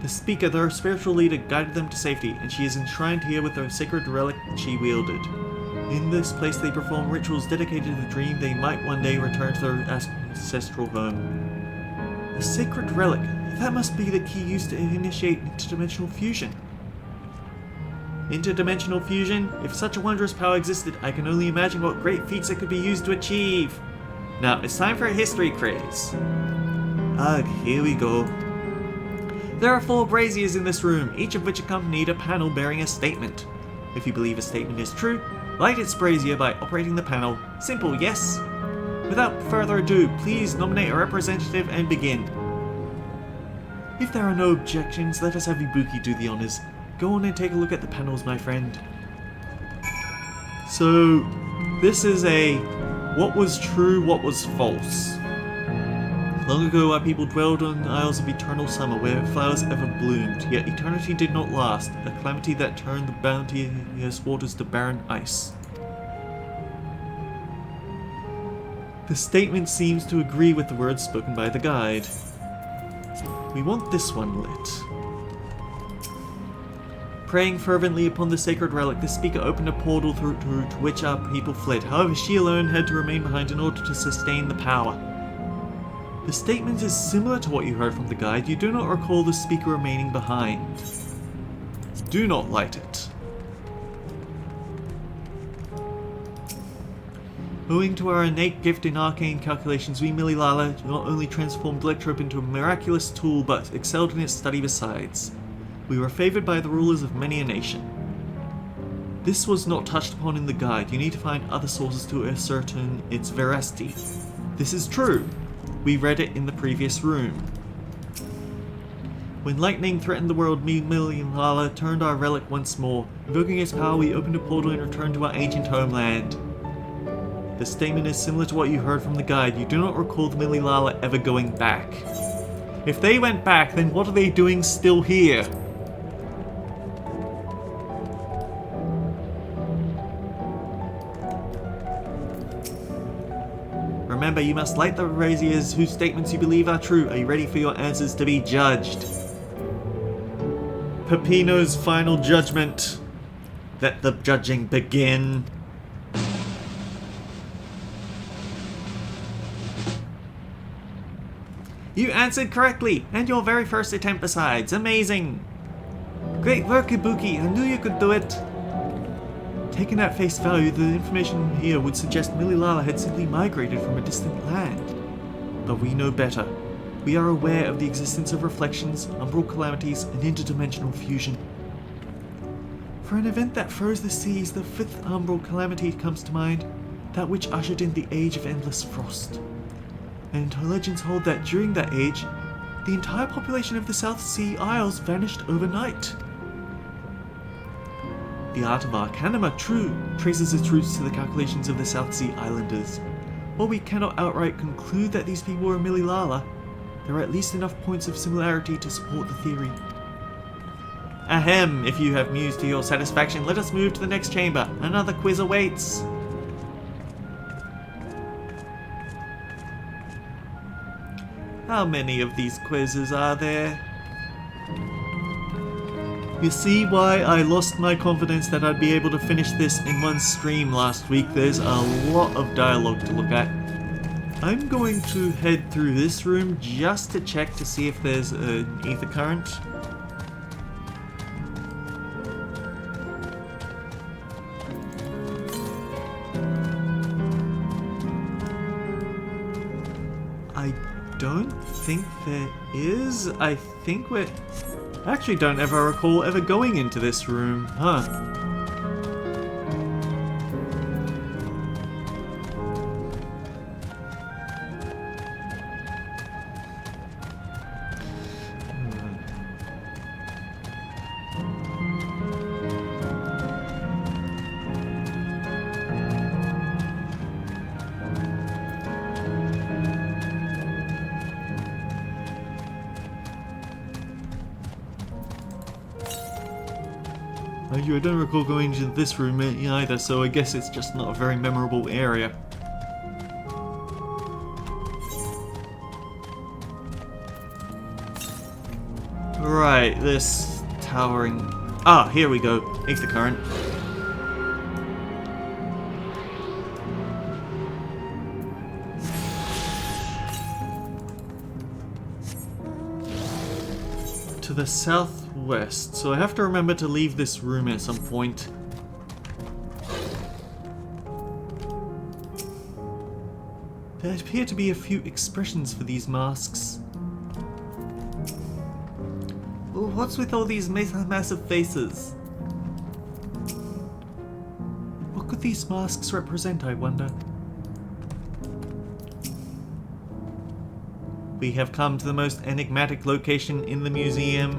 The speaker, their spiritual leader, guided them to safety, and she is enshrined here with the sacred relic she wielded. In this place they perform rituals dedicated to the dream they might one day return to their ancestral home. A sacred relic. That must be the key used to initiate interdimensional fusion. Interdimensional fusion? If such a wondrous power existed, I can only imagine what great feats it could be used to achieve. Now, it's time for a history quiz. Ugh, here we go. There are 4 braziers in this room, each of which accompanied a panel bearing a statement. If you believe a statement is true, light its brazier by operating the panel. Simple, yes? Without further ado, please nominate a representative and begin. If there are no objections, let us have Ibuki do the honors. Go on and take a look at the panels, my friend. So, this is a what was true, what was false. Long ago our people dwelled on the Isles of Eternal Summer, where flowers ever bloomed, yet eternity did not last, a calamity that turned the bounteous waters to barren ice. The statement seems to agree with the words spoken by the guide. We want this one lit. Praying fervently upon the sacred relic, the speaker opened a portal through to which our people fled. However, she alone had to remain behind in order to sustain the power. The statement is similar to what you heard from the guide. You do not recall the speaker remaining behind. Do not light it. Owing to our innate gift in arcane calculations, we Mililala not only transformed Electrope into a miraculous tool, but excelled in its study besides. We were favoured by the rulers of many a nation. This was not touched upon in the guide. You need to find other sources to ascertain its veracity. This is true. We read it in the previous room. When lightning threatened the world, me Mililala turned our relic once more. Invoking its power, we opened a portal and returned to our ancient homeland. The statement is similar to what you heard from the guide. You do not recall the Mililala ever going back. If they went back, then what are they doing still here? Remember, you must light the braziers whose statements you believe are true. Are you ready for your answers to be judged? Peppino's final judgment. Let the judging begin. You answered correctly, and your very first attempt besides. Amazing! Great work, Ibuki. I knew you could do it. Taken at face value, the information here would suggest Mililala had simply migrated from a distant land. But we know better. We are aware of the existence of reflections, umbral calamities, and interdimensional fusion. For an event that froze the seas, the 5th umbral calamity comes to mind, that which ushered in the Age of Endless Frost. And legends hold that during that age, the entire population of the South Sea Isles vanished overnight. The art of Arcanima, true, traces its roots to the calculations of the South Sea Islanders. While we cannot outright conclude that these people were Mililala, there are at least enough points of similarity to support the theory. Ahem, if you have mused to your satisfaction, let us move to the next chamber. Another quiz awaits. How many of these quizzes are there? You see why I lost my confidence that I'd be able to finish this in one stream last week. There's a lot of dialogue to look at. I'm going to head through this room just to check to see if there's an ether current. I don't think there is. I think we're... I actually don't ever recall ever going into this room, huh? I don't recall going into this room either, so I guess it's just not a very memorable area. Right, this towering... Ah, here we go. Ether current. To the southwest, so I have to remember to leave this room at some point. There appear to be a few expressions for these masks. What's with all these massive faces? What could these masks represent, I wonder? We have come to the most enigmatic location in the museum.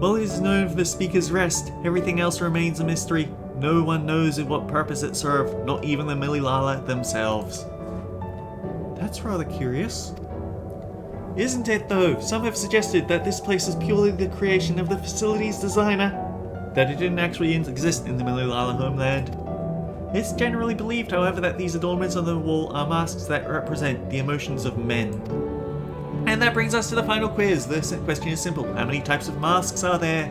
While it is known for the Speaker's Rest, everything else remains a mystery. No one knows what purpose it served, not even the Mililala themselves. That's rather curious. Isn't it though? Some have suggested that this place is purely the creation of the facility's designer, that it didn't actually exist in the Mililala homeland. It's generally believed, however, that these adornments on the wall are masks that represent the emotions of men. And that brings us to the final quiz. The question is simple. How many types of masks are there?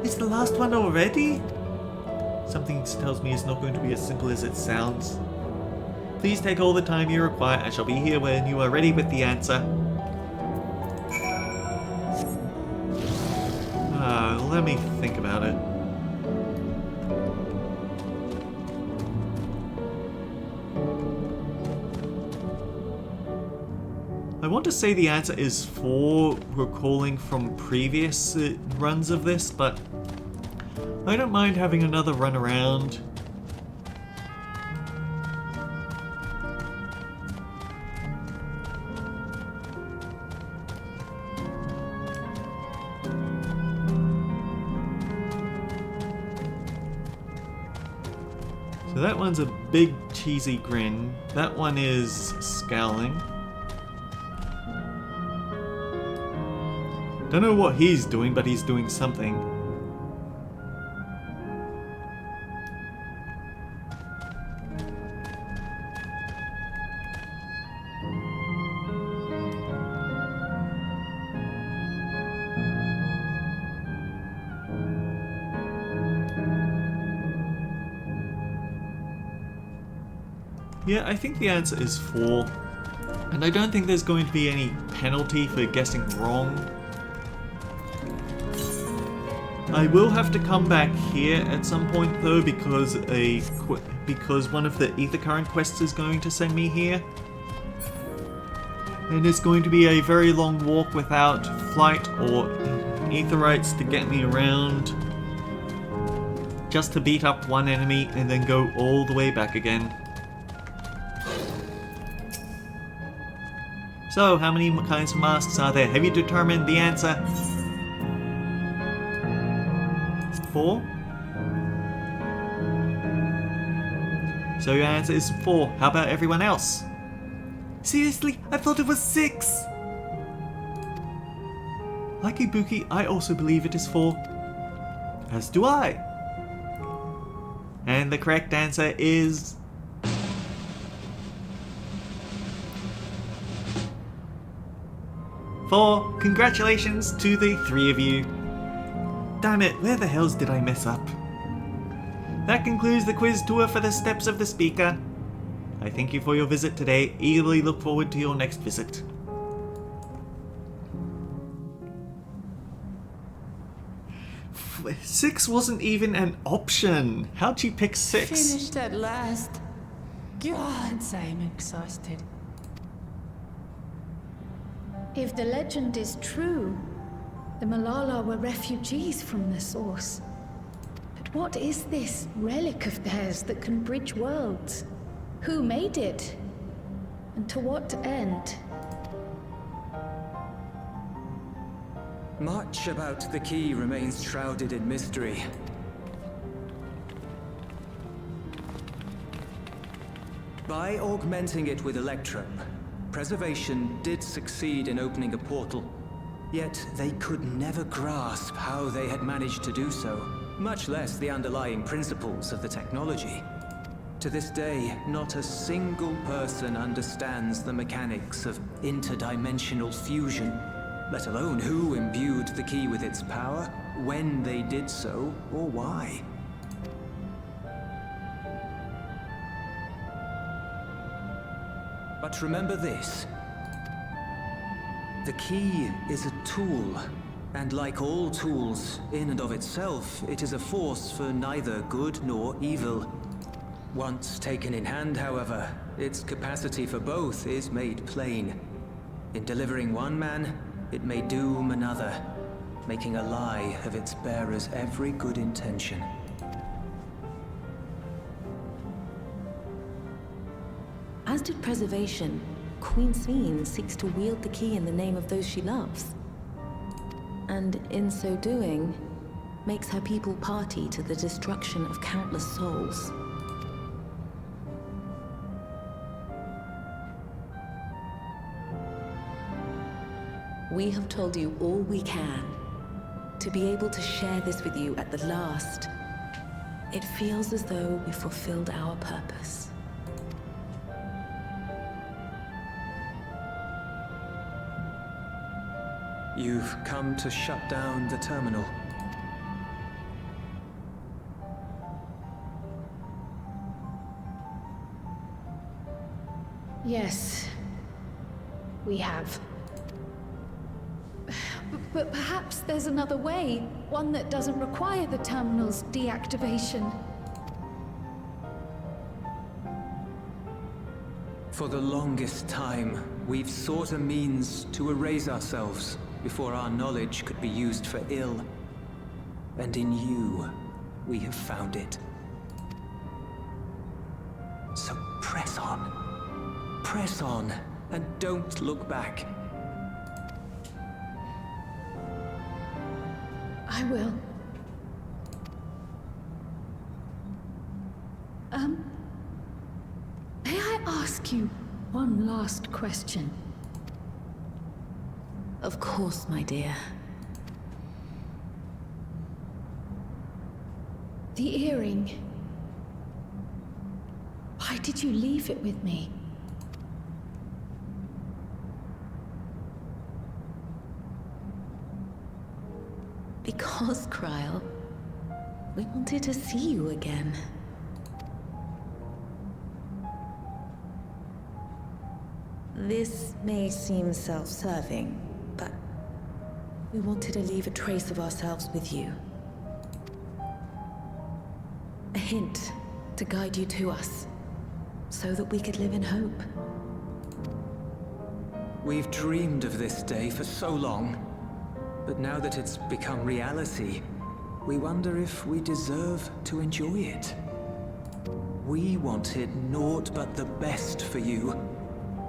Is the last one already? Something tells me it's not going to be as simple as it sounds. Please take all the time you require. I shall be here when you are ready with the answer. Let me think about it. I want to say the answer is 4, recalling from previous runs of this, but I don't mind having another run around. So that one's a big cheesy grin. That one is scowling. Don't know what he's doing, but he's doing something. Yeah, I think the answer is 4. And I don't think there's going to be any penalty for guessing wrong. I will have to come back here at some point though, because one of the ether current quests is going to send me here. And it's going to be a very long walk without flight or aetherites to get me around. Just to beat up one enemy and then go all the way back again. So, how many kinds of masks are there? Have you determined the answer? 4? So your answer is 4. How about everyone else? Seriously? I thought it was 6! Like Ibuki, I also believe it is 4. As do I. And the correct answer is... 4. Congratulations to the 3 of you. Damn it, where the hells did I mess up? That concludes the quiz tour for the Steps of the Speaker. I thank you for your visit today. Eagerly look forward to your next visit. Six wasn't even an option. How'd you pick 6? Finished at last. God, I'm exhausted. If the legend is true, the Malala were refugees from the source. But what is this relic of theirs that can bridge worlds? Who made it? And to what end? Much about the key remains shrouded in mystery. By augmenting it with Electrum, Preservation did succeed in opening a portal. Yet they could never grasp how they had managed to do so. much less the underlying principles of the technology. To this day, not a single person understands the mechanics of interdimensional fusion, let alone who imbued the key with its power, when they did so, or why. But remember this. The key is a tool, and like all tools, in and of itself, it is a force for neither good nor evil. Once taken in hand, however, its capacity for both is made plain. In delivering one man, it may doom another, making a lie of its bearer's every good intention. As did preservation, Queen Sveen seeks to wield the key in the name of those she loves. And in so doing, makes her people party to the destruction of countless souls. We have told you all we can. To be able to share this with you at the last, it feels as though we fulfilled our purpose. You've come to shut down the terminal. Yes, we have. But perhaps there's another way, one that doesn't require the terminal's deactivation. For the longest time, we've sought a means to erase ourselves before our knowledge could be used for ill. And in you, we have found it. So press on. Press on, and don't look back. I will. May I ask you one last question? Of course, my dear. The earring. Why did you leave it with me? Because, Kryl, we wanted to see you again. This may seem self-serving, but we wanted to leave a trace of ourselves with you. A hint to guide you to us, so that we could live in hope. We've dreamed of this day for so long, but now that it's become reality, we wonder if we deserve to enjoy it. We wanted naught but the best for you,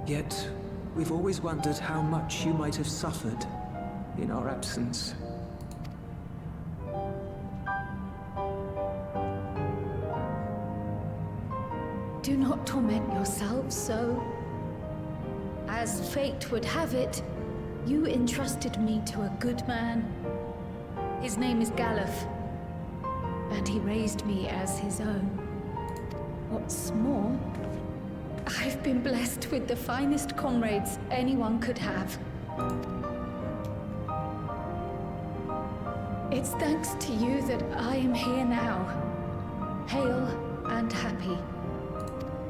yet we've always wondered how much you might have suffered in our absence. Do not torment yourselves so. As fate would have it, you entrusted me to a good man. His name is Galuf, and he raised me as his own. What's more, I've been blessed with the finest comrades anyone could have. It's thanks to you that I am here now, hale and happy.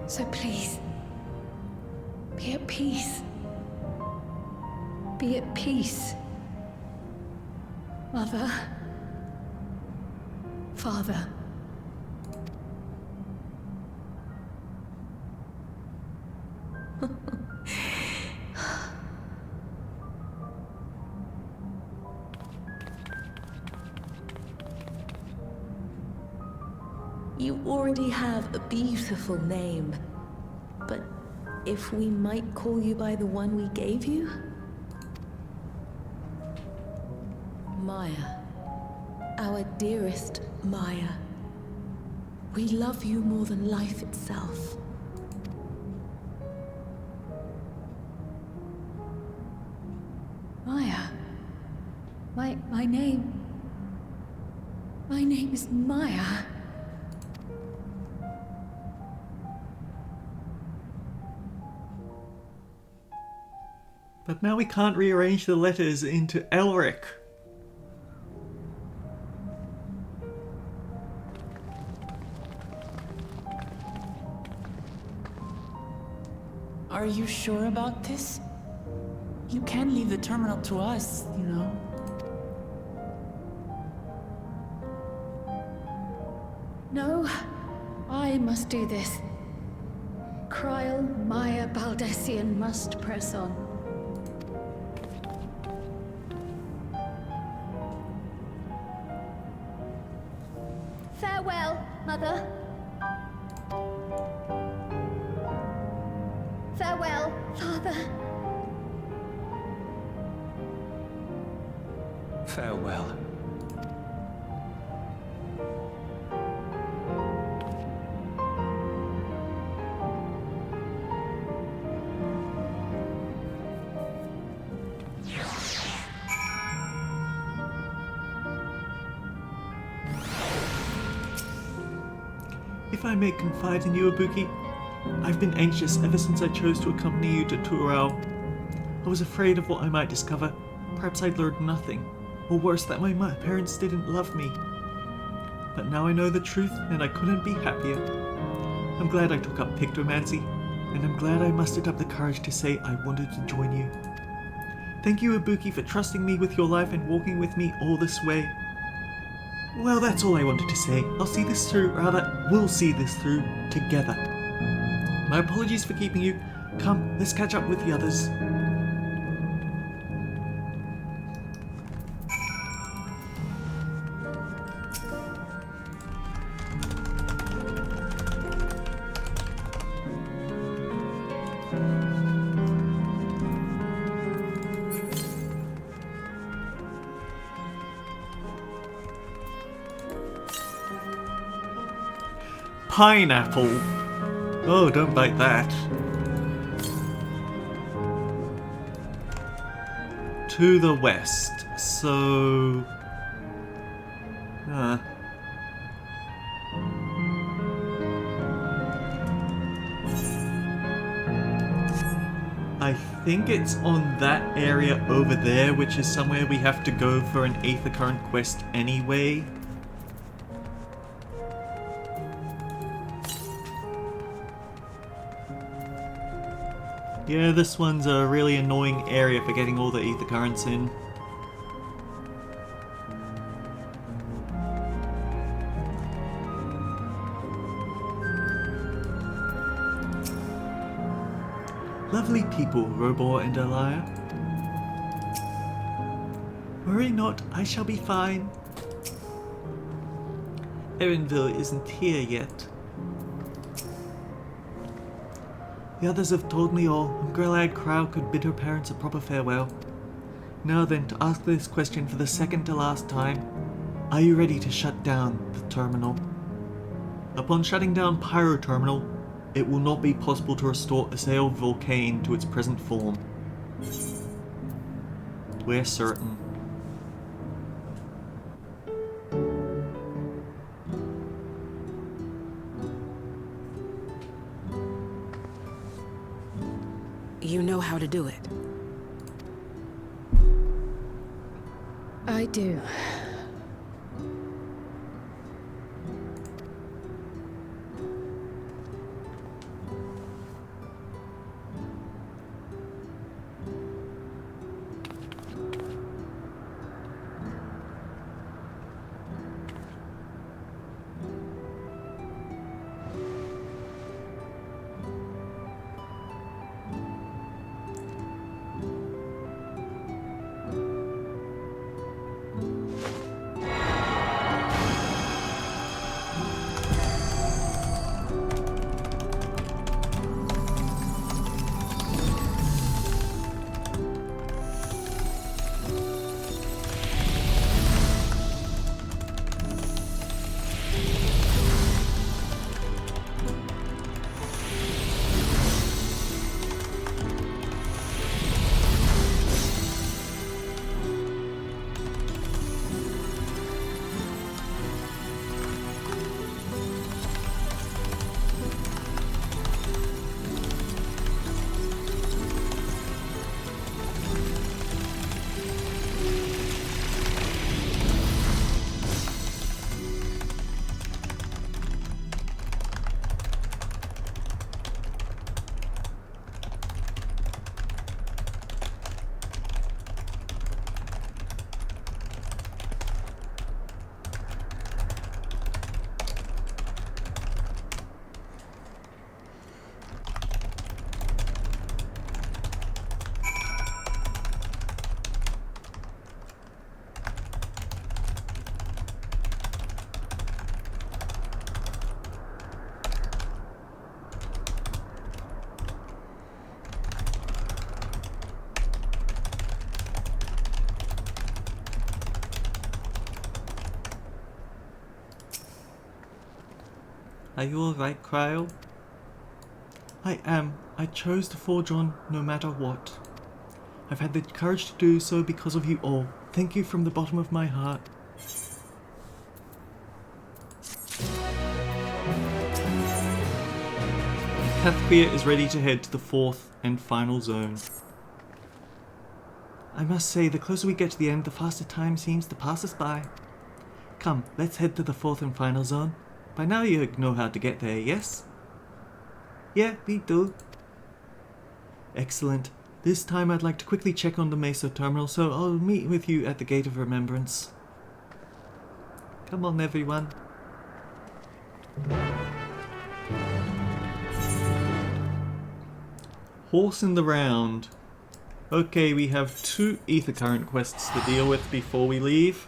So please, be at peace. Be at peace. Mother. Father. You already have a beautiful name, but if we might call you by the one we gave you? Maya. Our dearest Maya. We love you more than life itself. Maya. My name. My name is Maya. But now we can't rearrange the letters into Elric. Are you sure about this? You can leave the terminal to us, you know. No, I must do this. Kryl, Maya, Baldessian must press on. Farewell, Mother. Farewell, Father. Farewell. If I may confide in you, Ibuki, I've been anxious ever since I chose to accompany you to Tural. I was afraid of what I might discover. Perhaps I'd learned nothing, or worse, that my parents didn't love me. But now I know the truth, and I couldn't be happier. I'm glad I took up pictomancy, and I'm glad I mustered up the courage to say I wanted to join you. Thank you, Ibuki, for trusting me with your life and walking with me all this way. Well, that's all I wanted to say. I'll see this through, rather, we'll see this through together. My apologies for keeping you. Come, let's catch up with the others. Pineapple. Oh, don't bite that. To the west. So... I think it's on that area over there, which is somewhere we have to go for an Aether Current quest anyway. Yeah, this one's a really annoying area for getting all the Aether Currents in. Lovely people, Robor and Elia. Worry not, I shall be fine. Erenville isn't here yet. The others have told me all. I'm glad Crow could bid her parents a proper farewell. Now then, to ask this question for the second to last time. Are you ready to shut down the terminal? Upon shutting down Pyro Terminal, it will not be possible to restore Assail Volcane to its present form. We're certain. You know how to do it. I do. Are you alright, Cryo? I am. I chose to forge on no matter what. I've had the courage to do so because of you all. Thank you from the bottom of my heart. Cathpia is ready to head to the fourth and final zone. I must say, the closer we get to the end, the faster time seems to pass us by. Come, let's head to the fourth and final zone. By now you know how to get there, yes? Yeah, we do. Excellent. This time I'd like to quickly check on the Mesa terminal, so I'll meet with you at the Gate of Remembrance. Come on, everyone. Horse in the round. Okay, we have 2 ether current quests to deal with before we leave.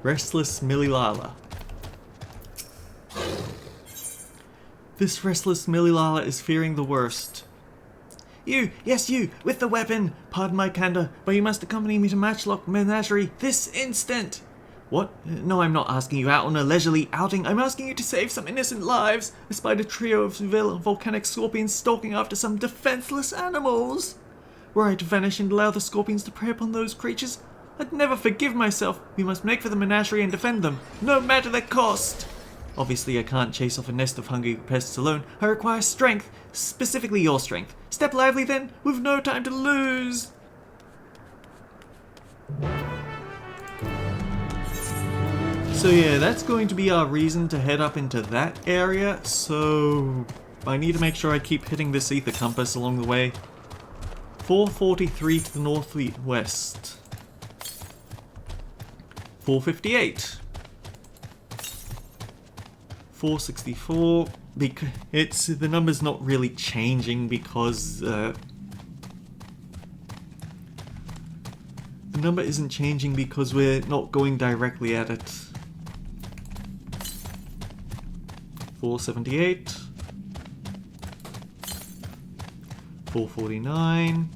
Restless Millilala. This restless Millilala is fearing the worst. You! Yes, you! With the weapon! Pardon my candor, but you must accompany me to Matchlock Menagerie this instant! What? No, I'm not asking you out on a leisurely outing. I'm asking you to save some innocent lives. I spied a trio of volcanic scorpions stalking after some defenseless animals. Were I to vanish and allow the scorpions to prey upon those creatures, I'd never forgive myself. We must make for the menagerie and defend them, no matter the cost. Obviously, I can't chase off a nest of hungry pests alone. I require strength, specifically your strength. Step lively then, we've no time to lose. So yeah, that's going to be our reason to head up into that area, so I need to make sure I keep hitting this ether compass along the way. 443 to the northwest. 458. 464. It's the number's not really changing because the number isn't changing because we're not going directly at it. 478. 449.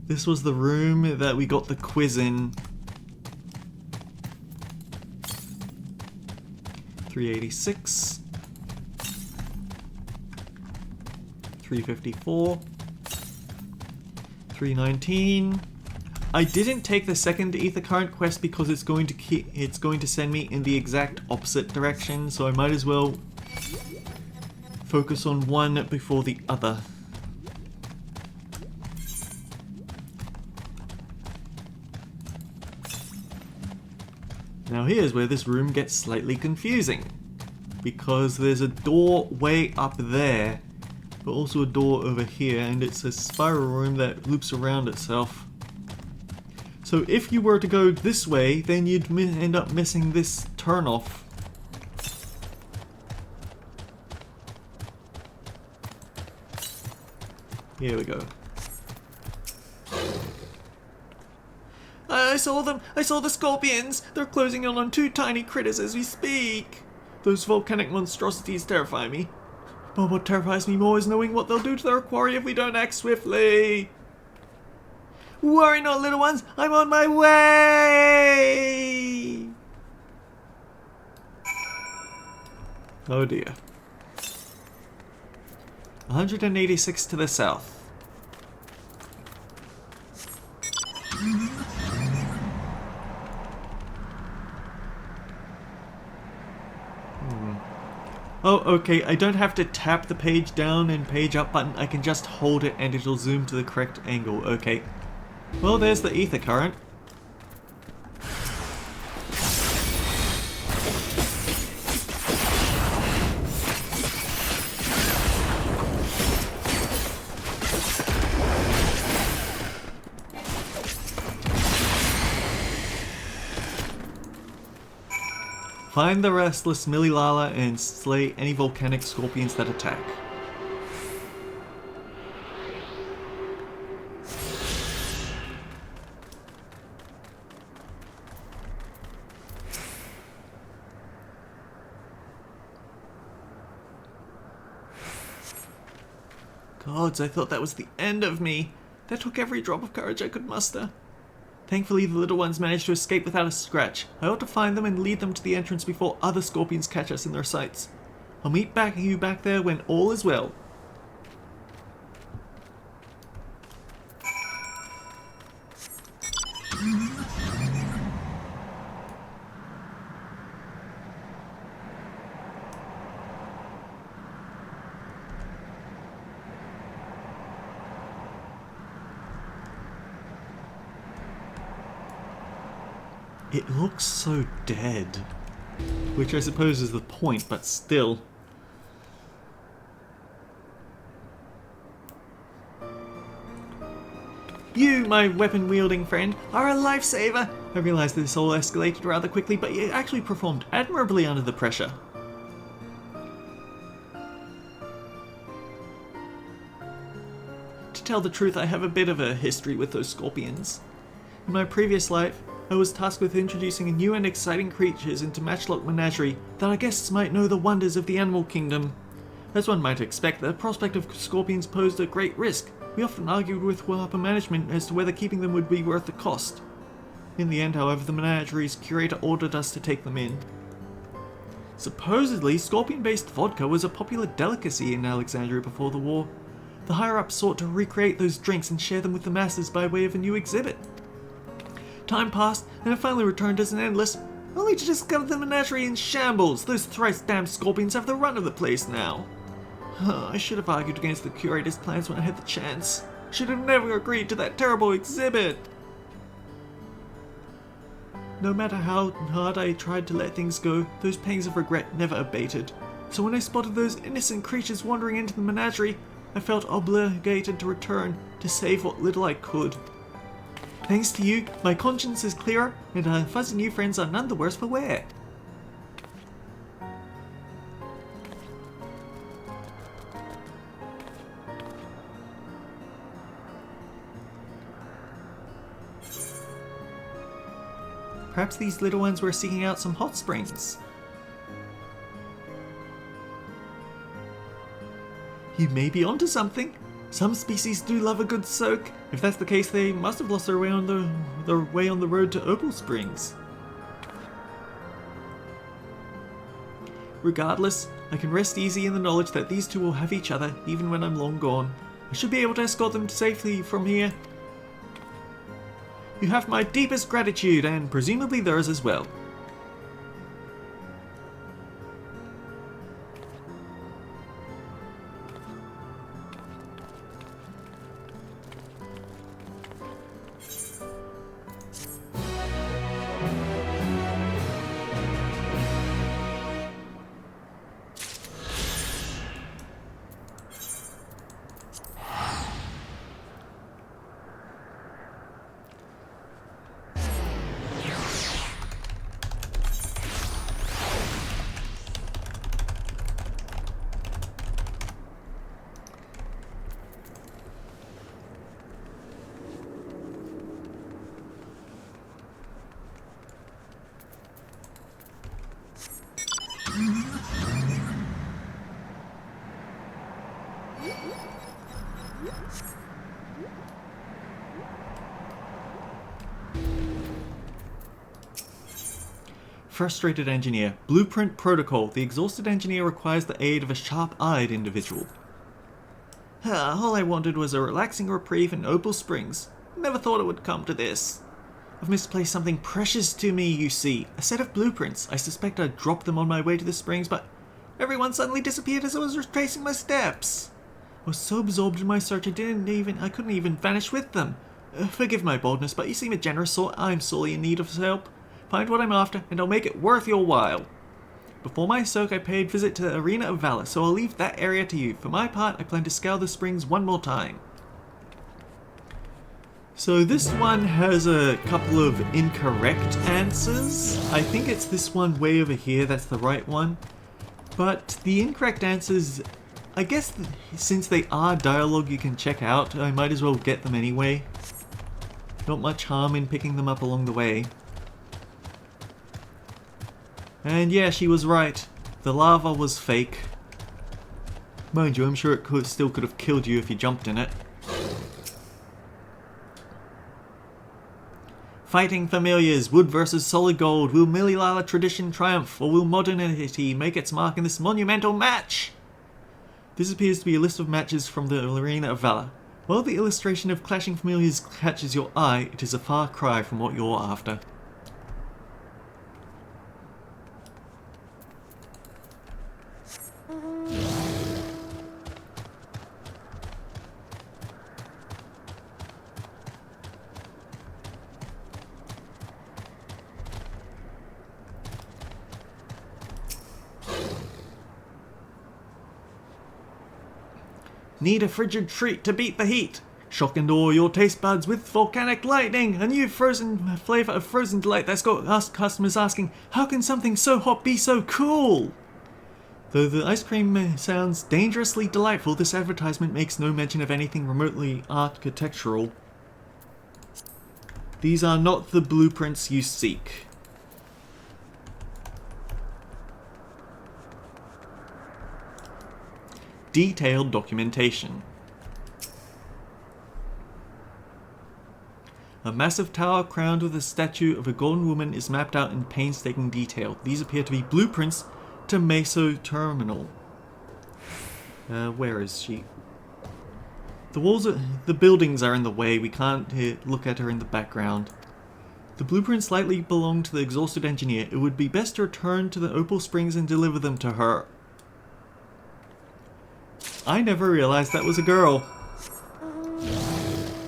This was the room that we got the quiz in. 386. 354. 319. I didn't take the second ether current quest because it's going to send me in the exact opposite direction, so I might as well focus on one before the other. Now here's where this room gets slightly confusing, because there's a door way up there, but also a door over here, and it's a spiral room that loops around itself. So if you were to go this way, then you'd end up missing this turnoff. Here we go. I saw them! I saw the scorpions! They're closing in on 2 tiny critters as we speak! Those volcanic monstrosities terrify me. But what terrifies me more is knowing what they'll do to their quarry if we don't act swiftly! Worry not, little ones! I'm on my way! Oh dear. 186 to the south. Oh, okay, I don't have to tap the page down and page up button, I can just hold it and it'll zoom to the correct angle, okay. Well, there's the ether current. Find the restless Millilala and slay any volcanic scorpions that attack. Gods, I thought that was the end of me. That took every drop of courage I could muster. Thankfully, the little ones managed to escape without a scratch. I ought to find them and lead them to the entrance before other scorpions catch us in their sights. I'll meet you back there when all is well. It looks so dead. Which I suppose is the point, but still. You, my weapon-wielding friend, are a lifesaver! I realize this all escalated rather quickly, but you actually performed admirably under the pressure. To tell the truth, I have a bit of a history with those scorpions. In my previous life, I was tasked with introducing new and exciting creatures into Matchlock Menagerie that our guests might know the wonders of the animal kingdom. As one might expect, the prospect of scorpions posed a great risk. We often argued with upper management as to whether keeping them would be worth the cost. In the end, however, the menagerie's curator ordered us to take them in. Supposedly, scorpion-based vodka was a popular delicacy in Alexandria before the war. The higher-ups sought to recreate those drinks and share them with the masses by way of a new exhibit. Time passed, and it finally returned as an endless, only to discover the menagerie in shambles. Those thrice-damned scorpions have the run of the place now. I should have argued against the curator's plans when I had the chance. Should have never agreed to that terrible exhibit. No matter how hard I tried to let things go, those pangs of regret never abated. So when I spotted those innocent creatures wandering into the menagerie, I felt obligated to return to save what little I could. Thanks to you, my conscience is clearer, and our fuzzy new friends are none the worse for wear. Perhaps these little ones were seeking out some hot springs. You may be onto something. Some species do love a good soak. If that's the case, they must have lost their way on the road to Opal Springs. Regardless, I can rest easy in the knowledge that these two will have each other, even when I'm long gone. I should be able to escort them safely from here. You have my deepest gratitude, and presumably theirs as well. Frustrated engineer. Blueprint protocol. The exhausted engineer requires the aid of a sharp-eyed individual. All I wanted was a relaxing reprieve in Opal Springs. Never thought it would come to this. I've misplaced something precious to me, you see. A set of blueprints. I suspect I dropped them on my way to the springs, but everyone suddenly disappeared as I was retracing my steps. I was so absorbed in my search I couldn't even vanish with them. Forgive my boldness, but you seem a generous sort. I'm sorely in need of help. Find what I'm after, and I'll make it worth your while. Before my soak, I paid visit to the Arena of Valor, so I'll leave that area to you. For my part, I plan to scour the springs one more time. So this one has a couple of incorrect answers. I think it's this one way over here that's the right one. But the incorrect answers, I guess since they are dialogue you can check out, I might as well get them anyway. Not much harm in picking them up along the way. And yeah, she was right. The lava was fake. Mind you, I'm sure it still could have killed you if you jumped in it. Fighting familiars, wood versus solid gold. Will Mililala tradition triumph, or will modernity make its mark in this monumental match? This appears to be a list of matches from the Arena of Valor. While the illustration of clashing familiars catches your eye, it is a far cry from what you're after. Need a frigid treat to beat the heat? Shock and awe your taste buds with volcanic lightning, a new frozen flavor of frozen delight that's got us customers asking, how can something so hot be so cool? Though the ice cream sounds dangerously delightful, this advertisement makes no mention of anything remotely architectural. These are not the blueprints you seek. Detailed documentation. A massive tower crowned with a statue of a golden woman is mapped out in painstaking detail. These appear to be blueprints to Meso Terminal. Where is she? The buildings are in the way. We can't look at her in the background. The blueprints likely belong to the exhausted engineer. It would be best to return to the Opal Springs and deliver them to her. I never realized that was a girl.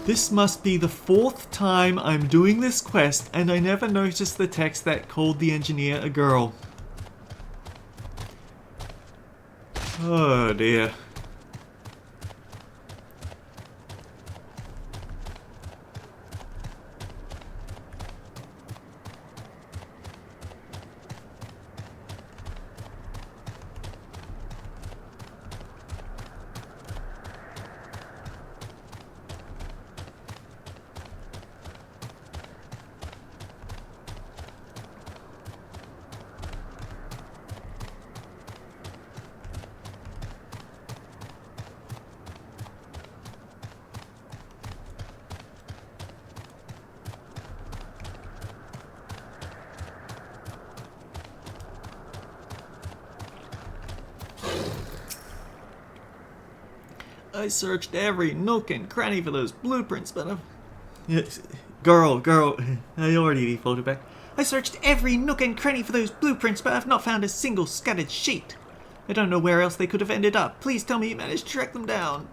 This must be the 4th time I'm doing this quest and I never noticed the text that called the engineer a girl. Oh dear. I searched every nook and cranny for those blueprints, but Girl, I already defaulted back. I searched every nook and cranny for those blueprints, but I've not found a single scattered sheet. I don't know where else they could have ended up. Please tell me you managed to track them down.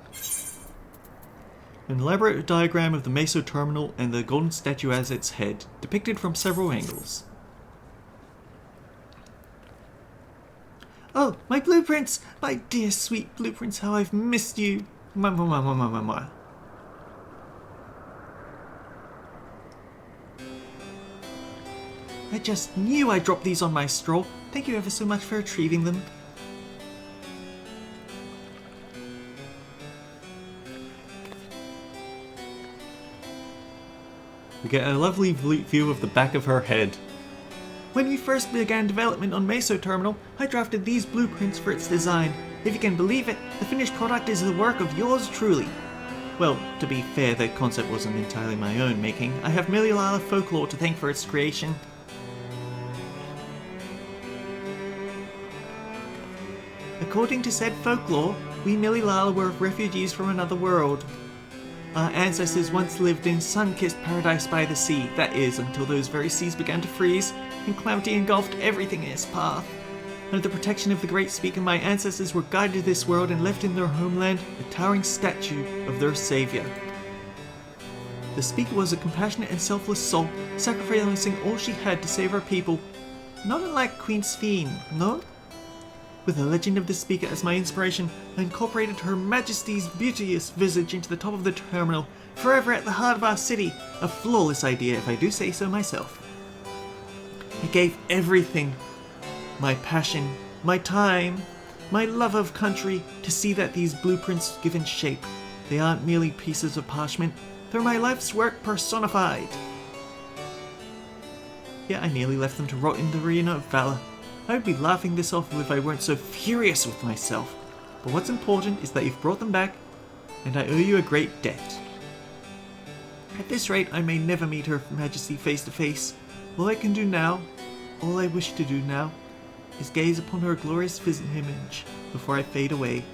An elaborate diagram of the Meso Terminal and the golden statue as its head, depicted from several angles. Oh, my blueprints! My dear sweet blueprints, how I've missed you! Mwah. I just knew I dropped these on my stroll. Thank you ever so much for retrieving them. We get a lovely view of the back of her head. When we first began development on Meso Terminal, I drafted these blueprints for its design. If you can believe it, the finished product is the work of yours truly. Well, to be fair, the concept wasn't entirely my own making. I have Mililala folklore to thank for its creation. According to said folklore, we Mililala were refugees from another world. Our ancestors once lived in sun-kissed paradise by the sea, that is, until those very seas began to freeze, and calamity engulfed everything in its path. Under the protection of the Great Speaker, my ancestors were guided to this world and left in their homeland a towering statue of their savior. The Speaker was a compassionate and selfless soul, sacrificing all she had to save her people. Not unlike Queen XIV, no? With the legend of the Speaker as my inspiration, I incorporated Her Majesty's beauteous visage into the top of the terminal, forever at the heart of our city. A flawless idea, if I do say so myself. I gave everything. My passion, my time, my love of country, to see that these blueprints given shape. They aren't merely pieces of parchment, they're my life's work personified. Yeah, I nearly left them to rot in the Arena of Valor. I would be laughing this off if I weren't so furious with myself. But what's important is that you've brought them back, and I owe you a great debt. At this rate, I may never meet Her Majesty face to face. All I can do now, all I wish to do now, is gaze upon her glorious image before I fade away.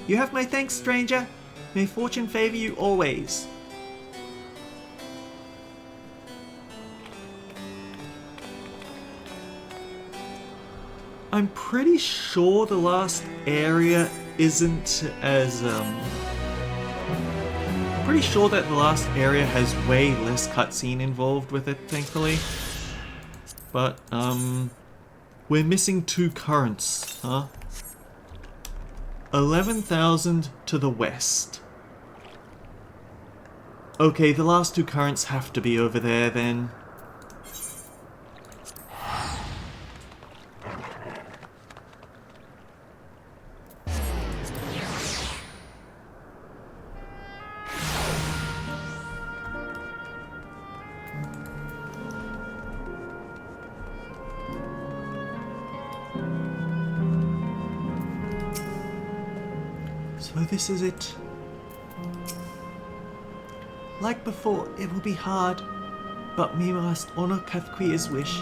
You have my thanks, stranger. May fortune favor you always. I'm pretty sure the last area isn't as, pretty sure that the last area has way less cutscene involved with it, thankfully. But, we're missing 2 currents, huh? 11,000 to the west. Okay, the last 2 currents have to be over there then. So this is it. Like before, it will be hard, but we must honor Cathquia's wish.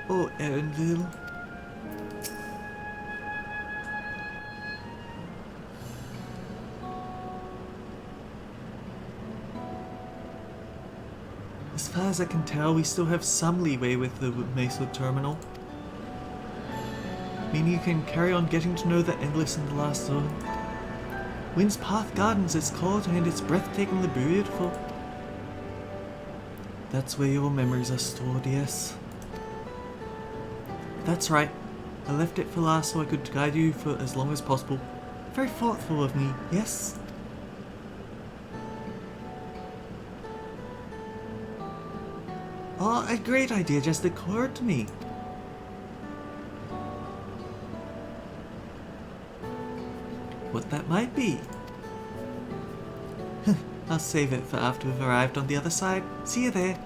Oh, Erenville. As far as I can tell, we still have some leeway with the Meso terminal. Meaning you can carry on getting to know the Endless in the last zone. Wind's Path Gardens is called, and it's breathtakingly beautiful. That's where your memories are stored, yes. That's right. I left it for last so I could guide you for as long as possible. Very thoughtful of me, yes? Oh, a great idea just occurred to me. What that might be. I'll save it for after we've arrived on the other side. See you there.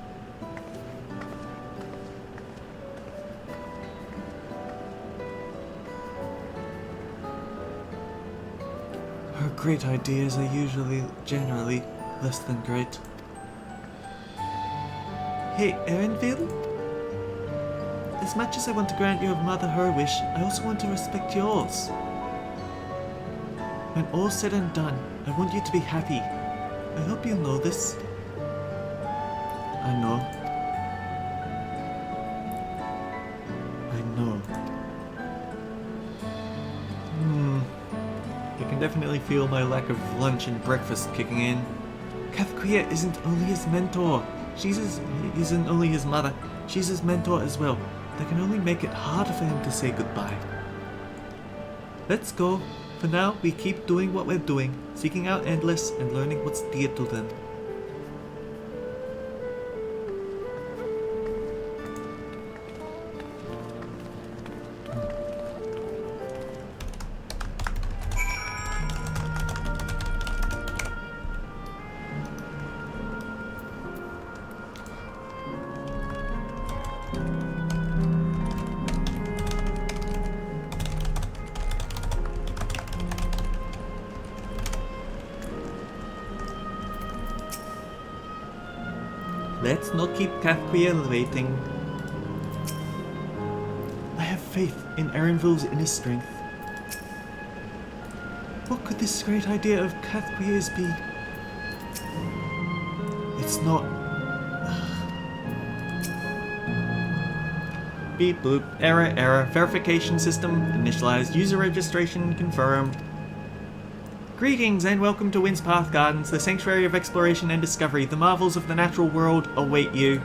Her great ideas are generally less than great. Hey, Erenville? As much as I want to grant your mother her wish, I also want to respect yours. When all's said and done, I want you to be happy. I hope you know this. I know. I can definitely feel my lack of lunch and breakfast kicking in. Cathquia isn't only his mentor. Isn't only his mother. She's his mentor as well. That can only make it harder for him to say goodbye. Let's go. For now, we keep doing what we're doing, seeking out Endless and learning what's dear to them. Let's not keep Cathquia waiting. I have faith in Erenville's inner strength. What could this great idea of Cathquia's be? It's not... Beep boop, error, verification system initialized, user registration confirmed. Greetings and welcome to Wind's Path Gardens, the sanctuary of exploration and discovery. The marvels of the natural world await you.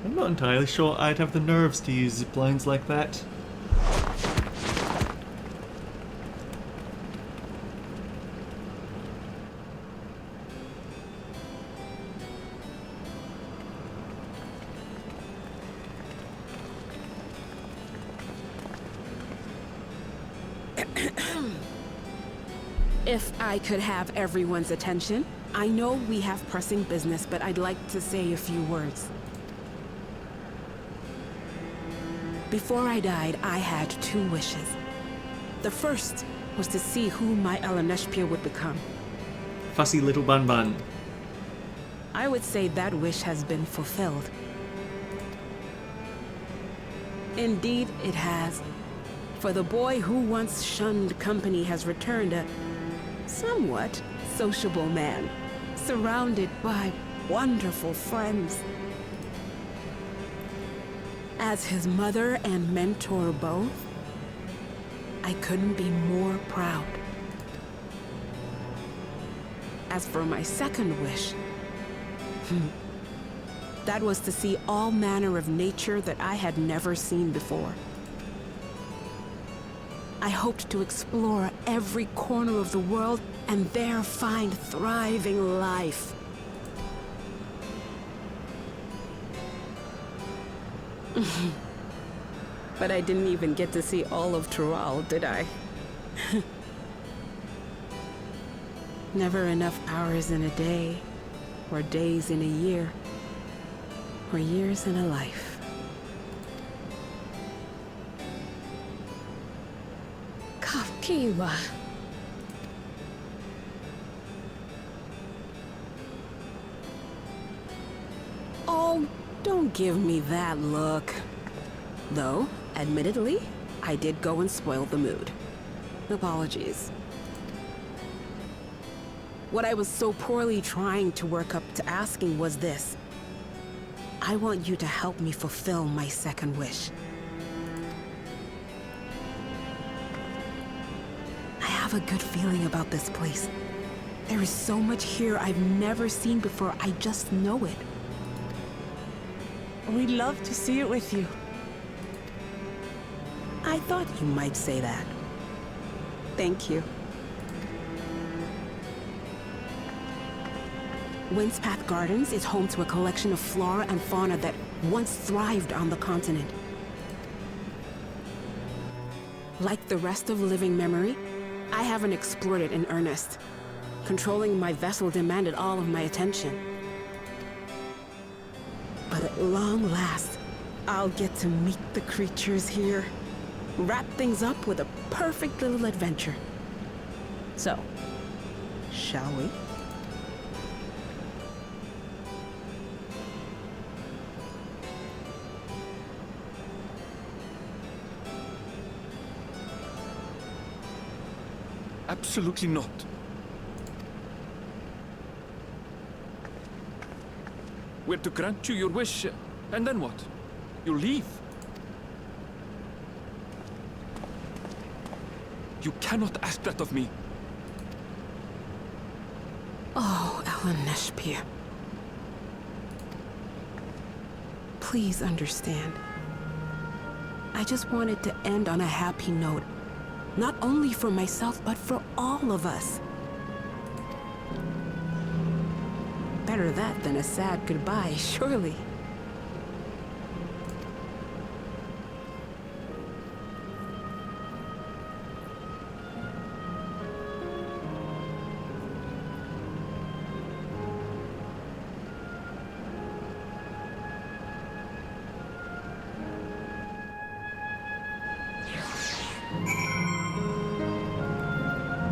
I'm not entirely sure I'd have the nerves to use ziplines like that. If I could have everyone's attention, I know we have pressing business, but I'd like to say a few words. Before I died, I had 2 wishes. The first was to see who my Eleneshpia would become. Fussy little bun bun. I would say that wish has been fulfilled. Indeed, it has. For the boy who once shunned company has returned a somewhat sociable man, surrounded by wonderful friends. As his mother and mentor both, I couldn't be more proud. As for my second wish, that was to see all manner of nature that I had never seen before. I hoped to explore every corner of the world and there find thriving life. But I didn't even get to see all of Tural, did I? Never enough hours in a day, or days in a year, or years in a life. Kafkiwa. Oh, don't give me that look. Though, admittedly, I did go and spoil the mood. Apologies. What I was so poorly trying to work up to asking was this. I want you to help me fulfill my second wish. I have a good feeling about this place. There is so much here I've never seen before, I just know it. We'd love to see it with you. I thought you might say that. Thank you. Windspath Gardens is home to a collection of flora and fauna that once thrived on the continent. Like the rest of living memory, I haven't explored it in earnest. Controlling my vessel demanded all of my attention. But at long last, I'll get to meet the creatures here. Wrap things up with a perfect little adventure. So, shall we? Absolutely not. We're to grant you your wish, and then what? You leave? You cannot ask that of me. Oh, Eleneshpia. Please understand. I just wanted to end on a happy note. Not only for myself, but for all of us. Better that than a sad goodbye, surely.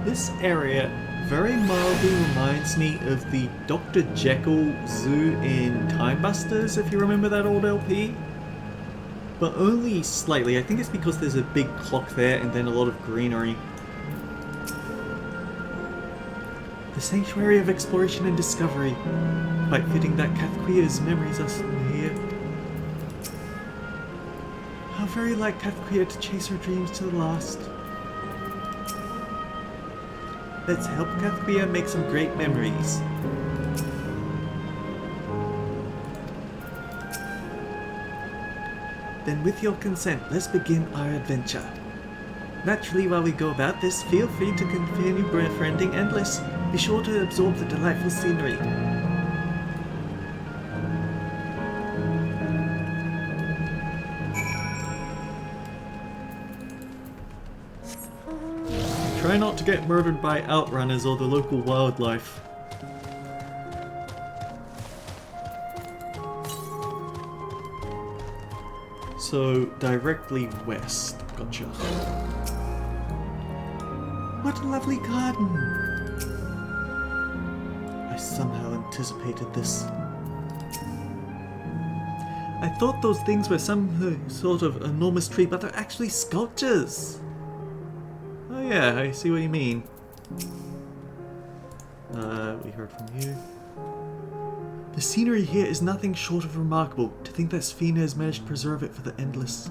This area very mildly reminds me of the Dr. Jekyll Zoo in Time Busters, if you remember that old LP. But only slightly. I think it's because there's a big clock there and then a lot of greenery. The Sanctuary of Exploration and Discovery. Quite fitting that Cathquia's memories are still here. How very like Cathquia to chase her dreams to the last. Let's help Cathquia make some great memories. Then with your consent, let's begin our adventure. Naturally, while we go about this, feel free to continue befriending Endless. Be sure to absorb the delightful scenery. Try not to get murdered by outrunners or the local wildlife. So, directly west. Gotcha. What a lovely garden! I somehow anticipated this. I thought those things were some sort of enormous tree, but they're actually sculptures! Oh yeah, I see what you mean. We heard from you. The scenery here is nothing short of remarkable. To think that Sphena has managed to preserve it for the endless.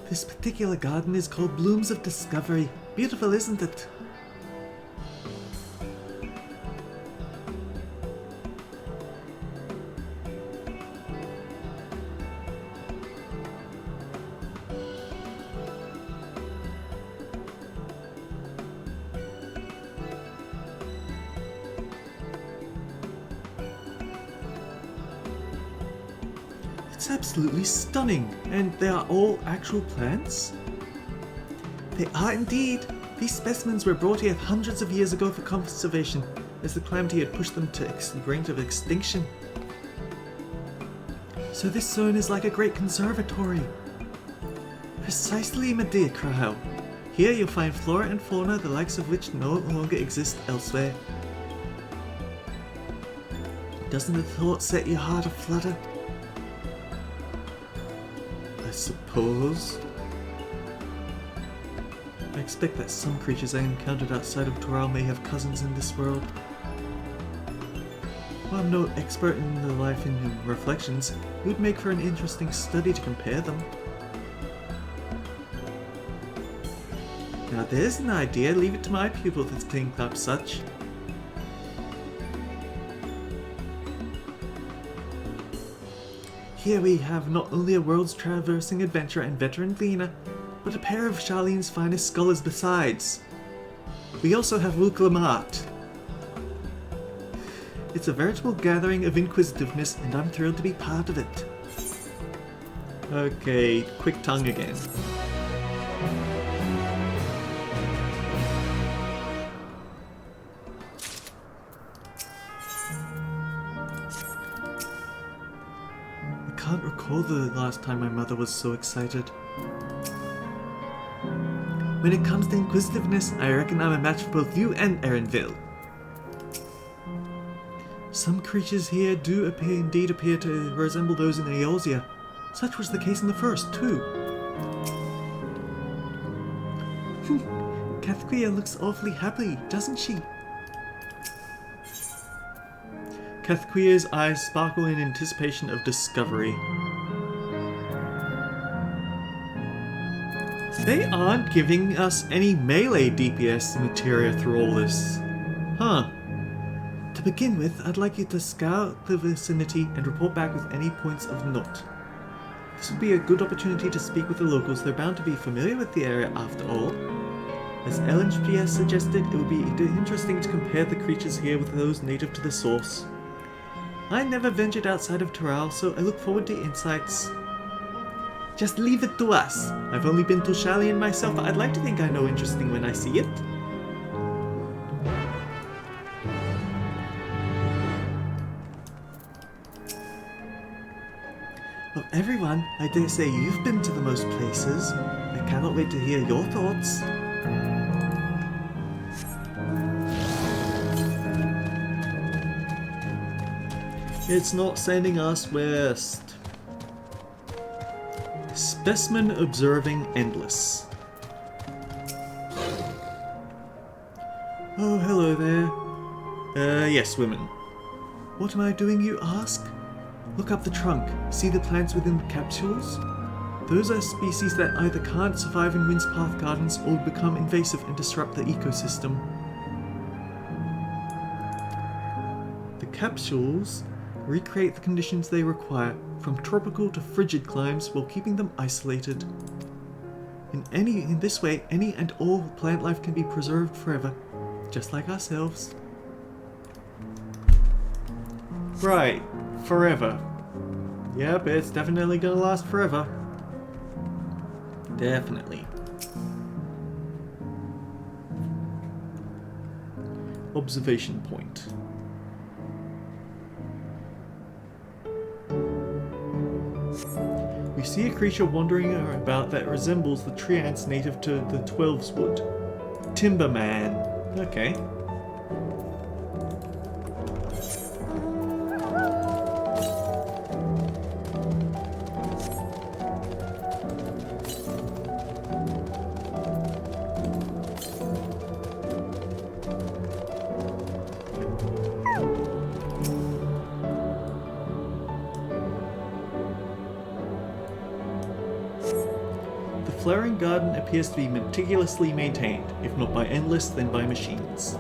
This particular garden is called Blooms of Discovery. Beautiful, isn't it? It's absolutely stunning, and they are all actual plants? They are indeed! These specimens were brought here hundreds of years ago for conservation, as the calamity had pushed them to the brink of extinction. So this zone is like a great conservatory. Precisely, my dear Crowell. Here you'll find flora and fauna the likes of which no longer exist elsewhere. Doesn't the thought set your heart aflutter? I suppose. I expect that some creatures I encountered outside of Toral may have cousins in this world. While I'm no expert in the life in reflections, it would make for an interesting study to compare them. Now there's an idea, leave it to my pupil to think up such. Here we have not only a world's traversing adventurer and veteran gleaner, but a pair of Charlene's finest scholars besides. We also have Luke Lamart. It's a veritable gathering of inquisitiveness, and I'm thrilled to be part of it. Okay, quick tongue again. I can't recall the last time my mother was so excited. When it comes to inquisitiveness, I reckon I'm a match for both you and Erenville. Some creatures here do indeed appear to resemble those in Eorzea. Such was the case in the first, too. Cathquia looks awfully happy, doesn't she? Cathquia's eyes sparkle in anticipation of discovery. They aren't giving us any melee DPS materia through all this. Huh. To begin with, I'd like you to scout the vicinity and report back with any points of note. This would be a good opportunity to speak with the locals. They're bound to be familiar with the area after all. As LNGS suggested, it would be interesting to compare the creatures here with those native to the source. I never ventured outside of Toral, so I look forward to insights. Just leave it to us. I've only been to Shalien myself, but I'd like to think I know interesting when I see it. Of everyone, I dare say you've been to the most places. I cannot wait to hear your thoughts. It's not sending us west. Specimen observing endless. Oh, hello there. Yes, women. What am I doing, you ask? Look up the trunk. See the plants within the capsules? Those are species that either can't survive in Windspath Gardens or become invasive and disrupt the ecosystem. The capsules recreate the conditions they require, from tropical to frigid climes, while keeping them isolated. In this way, any and all plant life can be preserved forever, just like ourselves. Right, forever. Yep, it's definitely gonna last forever. Definitely. Observation point. We see a creature wandering about that resembles the tree ants native to the 12's wood. Timberman. Okay. The flowering garden appears to be meticulously maintained, if not by endless, then by machines.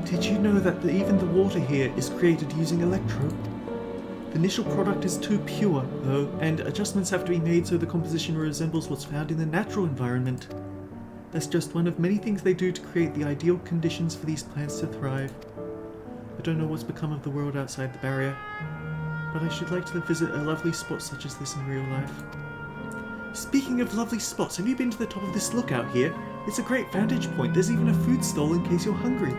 Did you know that even the water here is created using electro? The initial product is too pure, though, and adjustments have to be made so the composition resembles what's found in the natural environment. That's just one of many things they do to create the ideal conditions for these plants to thrive. I don't know what's become of the world outside the barrier, but I should like to visit a lovely spot such as this in real life. Speaking of lovely spots, have you been to the top of this lookout here? It's a great vantage point. There's even a food stall in case you're hungry.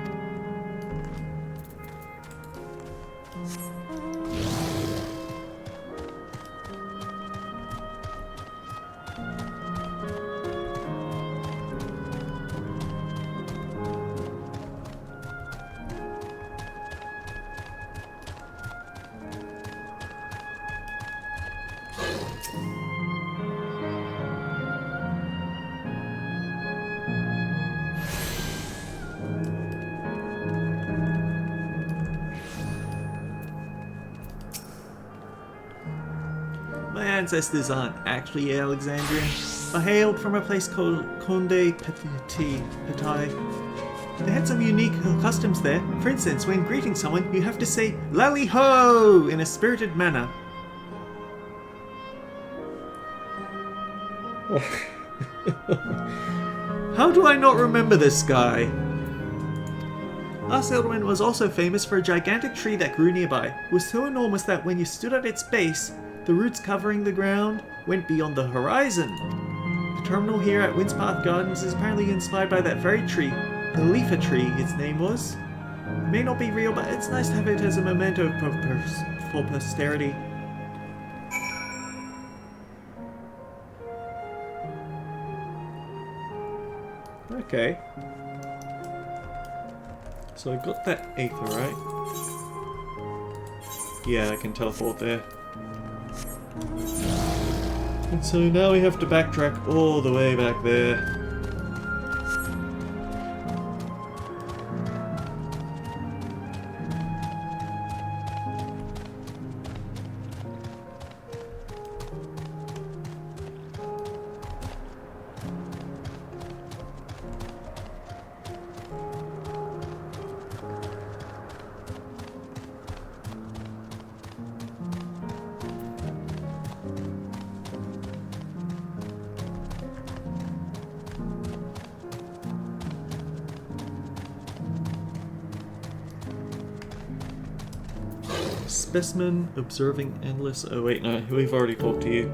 My ancestors aren't actually Alexandrian. I hailed from a place called Conde Petit. They had some unique customs there. For instance, when greeting someone, you have to say "Lally ho" in a spirited manner. How do I not remember this guy? Our settlement was also famous for a gigantic tree that grew nearby. It was so enormous that when you stood at its base, the roots covering the ground went beyond the horizon. The terminal here at Windspath Gardens is apparently inspired by that very tree. The Leafer tree, its name was. It may not be real, but it's nice to have it as a memento for posterity. Okay. So I got that Aether, right? Yeah, I can teleport there. And so now we have to backtrack all the way back there. Specimen, observing endless... Oh wait, no, we've already talked to you.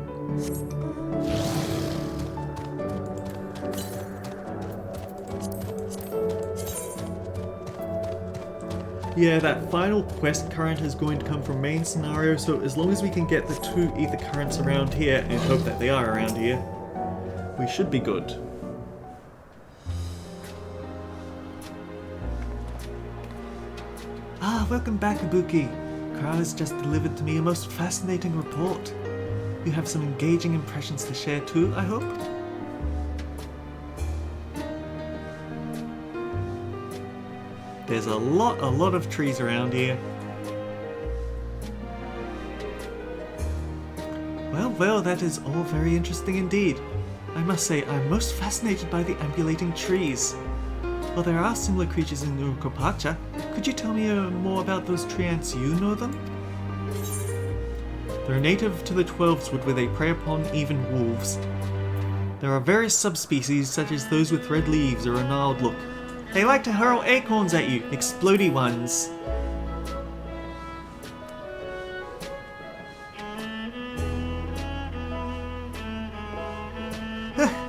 Yeah, that final quest current is going to come from main scenario, so as long as we can get the 2 ether currents around here, and hope that they are around here, we should be good. Ah, welcome back, Ibuki. Carl has just delivered to me a most fascinating report. You have some engaging impressions to share too, I hope? There's a lot of trees around here. Well, that is all very interesting indeed. I must say, I'm most fascinated by the ambulating trees. Well, there are similar creatures in Urukopacha. Could you tell me more about those tree ants? You know them? They're native to the 12's wood where they prey upon even wolves. There are various subspecies, such as those with red leaves or a gnarled look. They like to hurl acorns at you, explodey ones.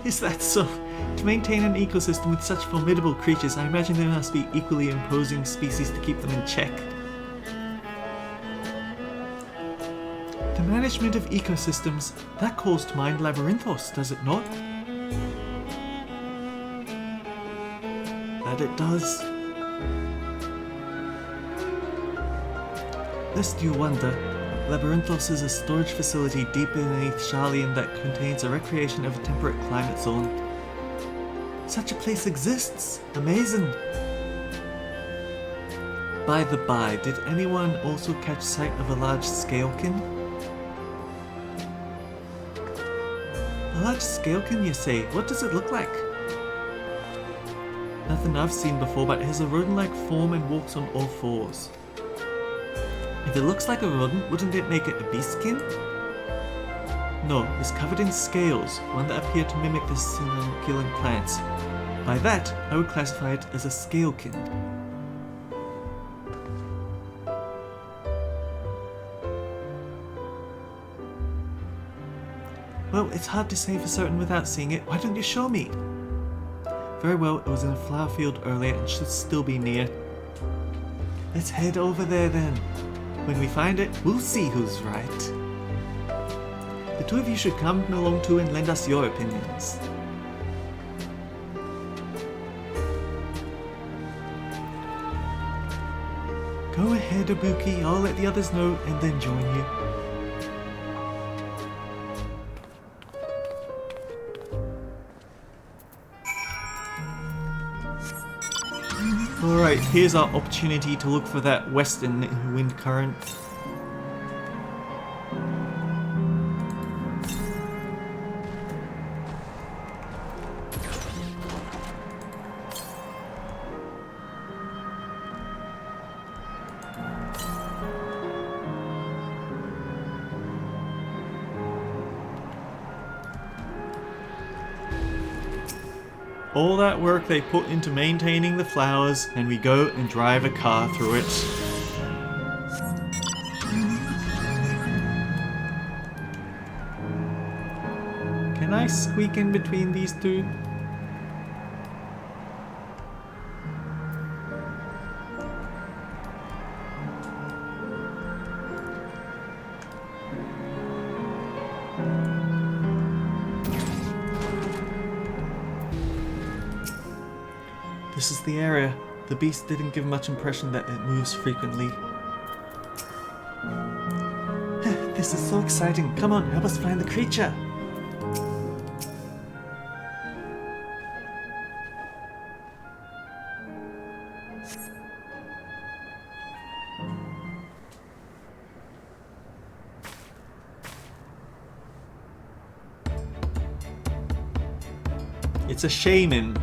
Is that so? To maintain an ecosystem with such formidable creatures, I imagine there must be equally imposing species to keep them in check. The management of ecosystems, that calls to mind Labyrinthos, does it not? That it does. Lest you wonder, Labyrinthos is a storage facility deep beneath Sharlayan that contains a recreation of a temperate climate zone. Such a place exists! Amazing! By the by, did anyone also catch sight of a large scalekin? A large scalekin, you say? What does it look like? Nothing I've seen before, but it has a rodent-like form and walks on all fours. If it looks like a rodent, wouldn't it make it a beastkin? No, it's covered in scales, one that appear to mimic the signal killing plants. By that, I would classify it as a scalekin. Well, it's hard to say for certain without seeing it. Why don't you show me? Very well, it was in a flower field earlier and should still be near. Let's head over there then. When we find it, we'll see who's right. The two of you should come along too and lend us your opinions. Go ahead, Ibuki, I'll let the others know and then join you. Alright, here's our opportunity to look for that western wind current. All that work they put into maintaining the flowers, and we go and drive a car through it. Can I squeak in between these two? This is the area. The beast didn't give much impression that it moves frequently. This is so exciting. Come on, help us find the creature. It's a shaman.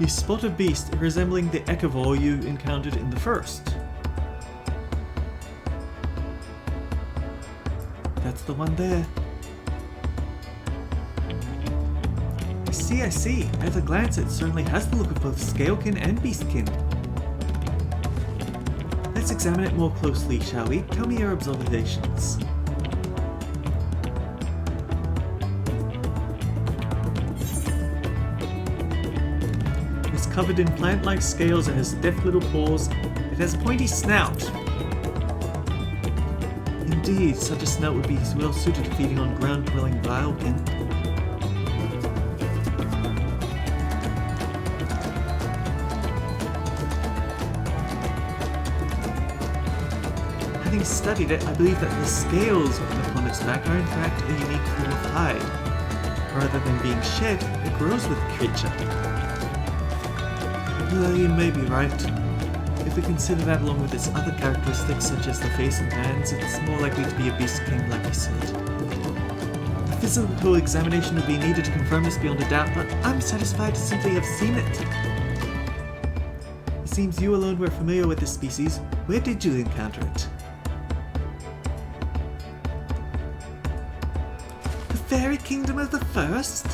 You spot a beast resembling the XIV you encountered in the first. That's the one there. I see. At a glance it certainly has the look of both Scalekin and Beastkin. Let's examine it more closely, shall we? Tell me your observations. Covered in plant-like scales, it has deft little paws. It has a pointy snout. Indeed, such a snout would be well suited to feeding on ground-dwelling vilepin. Having studied it, I believe that the scales upon its back are in fact a unique form of hide. Rather than being shed, it grows with the creature. Well, you may be right. If we consider that along with its other characteristics such as the face and hands, it's more likely to be a beast king like you said. A physical examination would be needed to confirm this beyond a doubt, but I'm satisfied to simply have seen it. It seems you alone were familiar with this species. Where did you encounter it? The Fairy Kingdom of the First?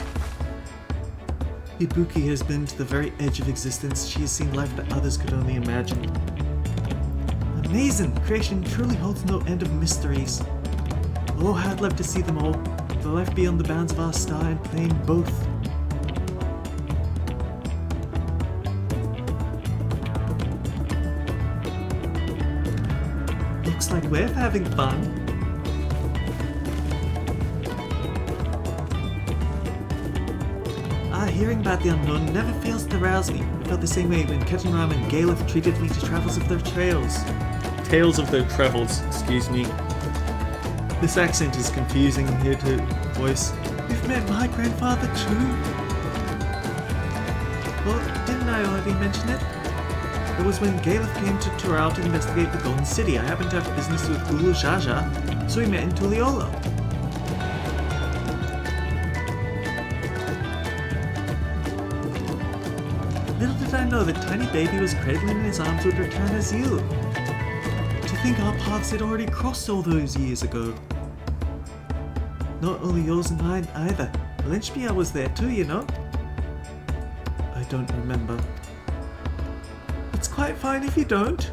Ibuki has been to the very edge of existence. She has seen life that others could only imagine. Amazing! Creation truly holds no end of mysteries. Oh, how I'd love to see them all. The life beyond the bounds of our star and plane both. Looks like we're having fun. Hearing about the unknown never fails to rouse me. I felt the same way when Ketanram and Galef treated me to travels of their trails. Tales of their travels, excuse me. This accent is confusing here to voice. You've met my grandfather too? Well, didn't I already mention it? It was when Galef came to Tural to investigate the Golden City. I happened to have business with Ulu Jaja, so we met in Tuliolo. Little did I know that tiny baby was cradling in his arms would return as you. To think our paths had already crossed all those years ago. Not only yours and mine either. Lynchmere was there too, you know. I don't remember. It's quite fine if you don't.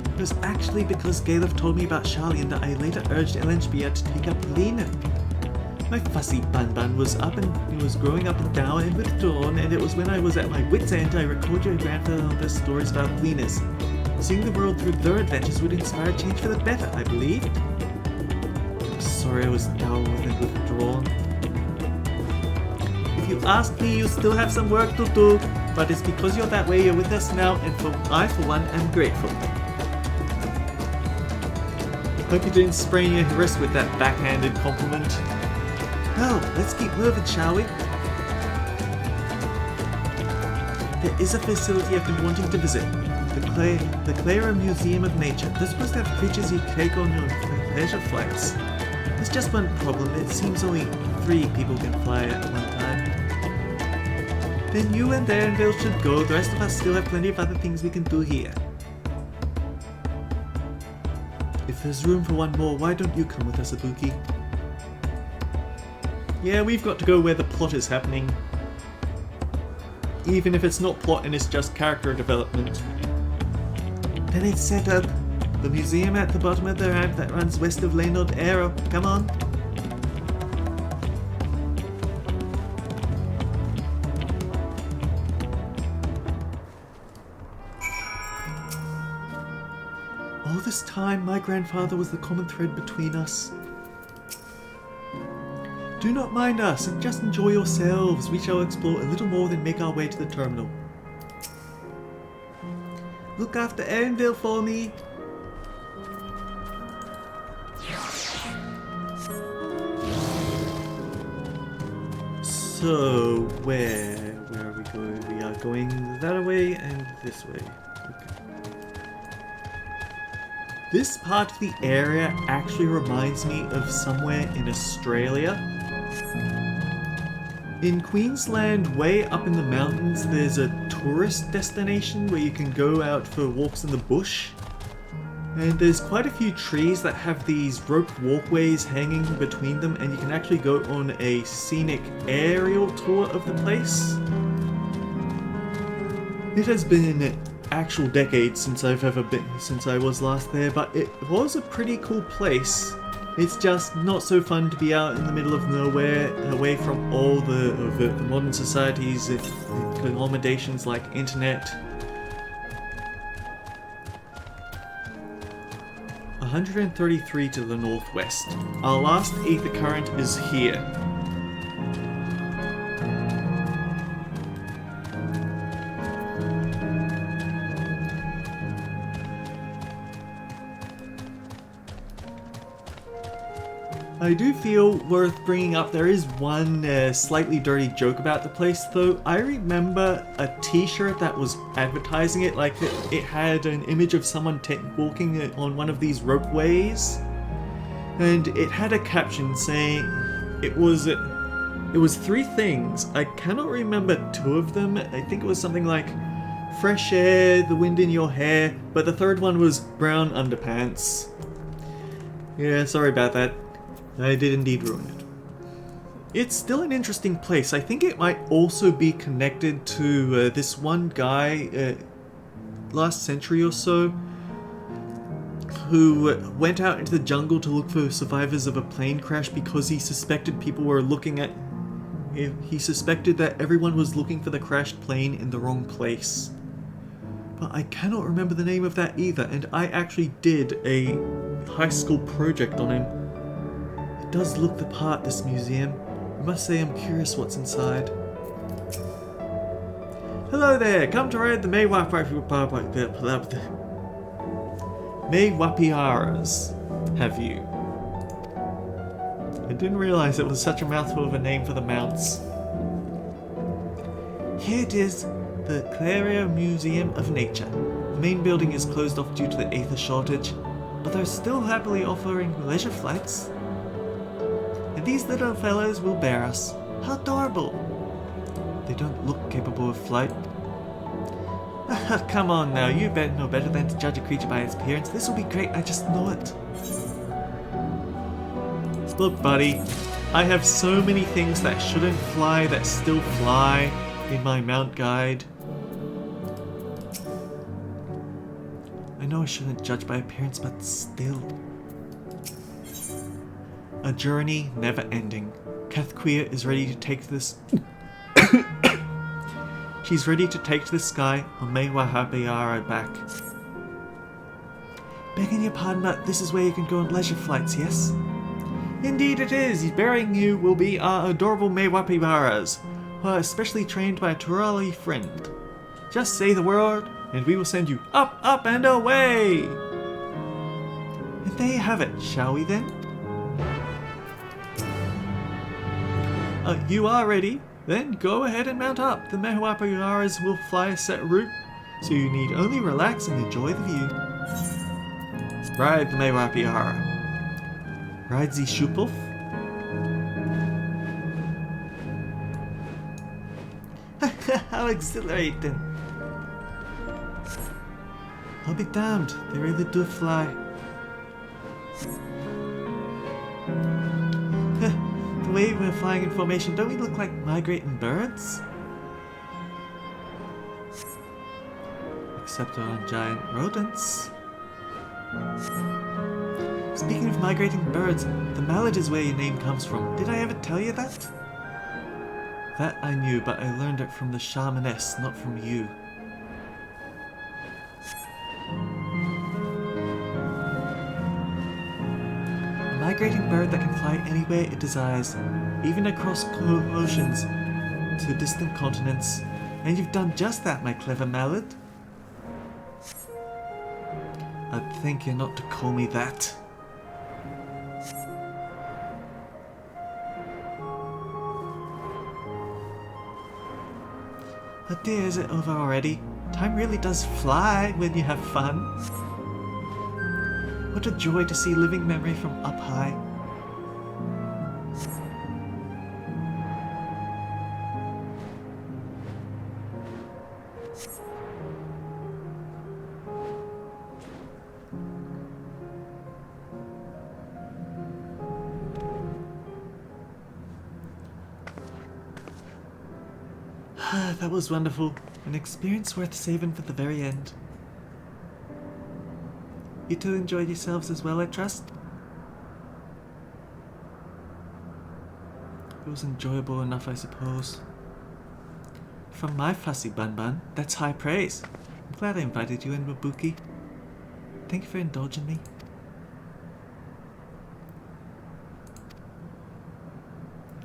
It was actually because Galef told me about Charlian that I later urged Elenchbia to take up Lenin. My fussy Banban was growing up and down and withdrawn, and it was when I was at my wit's end I recalled your grandfather's stories about Lenas. Seeing the world through their adventures would inspire change for the better, I believed. I'm sorry I was down and withdrawn. If you ask me, you still have some work to do, but it's because you're that way you're with us now, and I for one am grateful. Hope you didn't sprain your wrist with that backhanded compliment. Well, let's keep moving, shall we? There is a facility I've been wanting to visit. The Clara Museum of Nature. They're supposed to have creatures you take on your pleasure flights. There's just one problem. It seems only 3 people can fly at one time. Then you and Dawntrail should go. The rest of us still have plenty of other things we can do here. If there's room for one more, why don't you come with us, Ibuki? Yeah, we've got to go where the plot is happening. Even if it's not plot and it's just character development. Then it's set up. The museum at the bottom of the ramp that runs west of Leonard Aero. Come on. All this time, my grandfather was the common thread between us. Do not mind us and just enjoy yourselves. We shall explore a little more than make our way to the terminal. Look after Arendelle for me. So, where are we going? We are going that way and this way. This part of the area actually reminds me of somewhere in Australia. In Queensland, way up in the mountains, there's a tourist destination where you can go out for walks in the bush. And there's quite a few trees that have these roped walkways hanging between them, and you can actually go on a scenic aerial tour of the place. It has been actual decades since I was last there, but it was a pretty cool place. It's just not so fun to be out in the middle of nowhere, away from all the modern society's accommodations like internet. 133 to the northwest. Our last ether current is here. I do feel worth bringing up, there is one slightly dirty joke about the place though. I remember a t-shirt that was advertising it, like it had an image of someone walking on one of these ropeways, and it had a caption saying it was 3 things. I cannot remember 2 of them. I think it was something like fresh air, the wind in your hair, but the third one was brown underpants. Yeah, sorry about that. I did indeed ruin it. It's still an interesting place. I think it might also be connected to this one guy last century or so who went out into the jungle to look for survivors of a plane crash because he suspected people were looking at... He suspected that everyone was looking for the crashed plane in the wrong place. But I cannot remember the name of that either, and I actually did a high school project on him. It does look the part, this museum. I must say I'm curious what's inside. Hello there, come to ride the Maywapiaras, have you? I didn't realize it was such a mouthful of a name for the mounts. Here it is, the Claria Museum of Nature. The main building is closed off due to the aether shortage, but they're still happily offering leisure flights. And these little fellows will bear us. How adorable! They don't look capable of flight. Come on now, you better know better than to judge a creature by its appearance. This will be great, I just know it. Look, buddy, I have so many things that shouldn't fly that still fly in my mount guide. I know I shouldn't judge by appearance, but still. A journey never ending. Cathquea is ready to take this... She's ready to take to the sky on Maywapiara back. Begging your pardon, but this is where you can go on leisure flights, yes? Indeed it is. Bearing you will be our adorable Maywapiaras, who are especially trained by a Turali friend. Just say the word, and we will send you up, up, and away! And there you have it, shall we then? You are ready? Then go ahead and mount up. The Maywapiaras will fly a set route, so you need only relax and enjoy the view. Ride the Maywapiara. Ride the Shupulf. How exhilarating! I'll be damned, they really do fly. The way we're flying in formation, don't we look like migrating birds? Except we're on giant rodents. Speaking of migrating birds, the mallard is where your name comes from. Did I ever tell you that? That I knew, but I learned it from the shamaness, not from you. A migrating bird that can fly anywhere it desires, even across oceans to distant continents. And you've done just that, my clever mallard. I'd thank you not to call me that. Oh dear, is it over already? Time really does fly when you have fun. What a joy to see living memory from up high. That was wonderful. An experience worth saving for the very end. You two enjoyed yourselves as well, I trust? It was enjoyable enough, I suppose. From my fussy bun-bun, that's high praise. I'm glad I invited you in, Mabuki. Thank you for indulging me.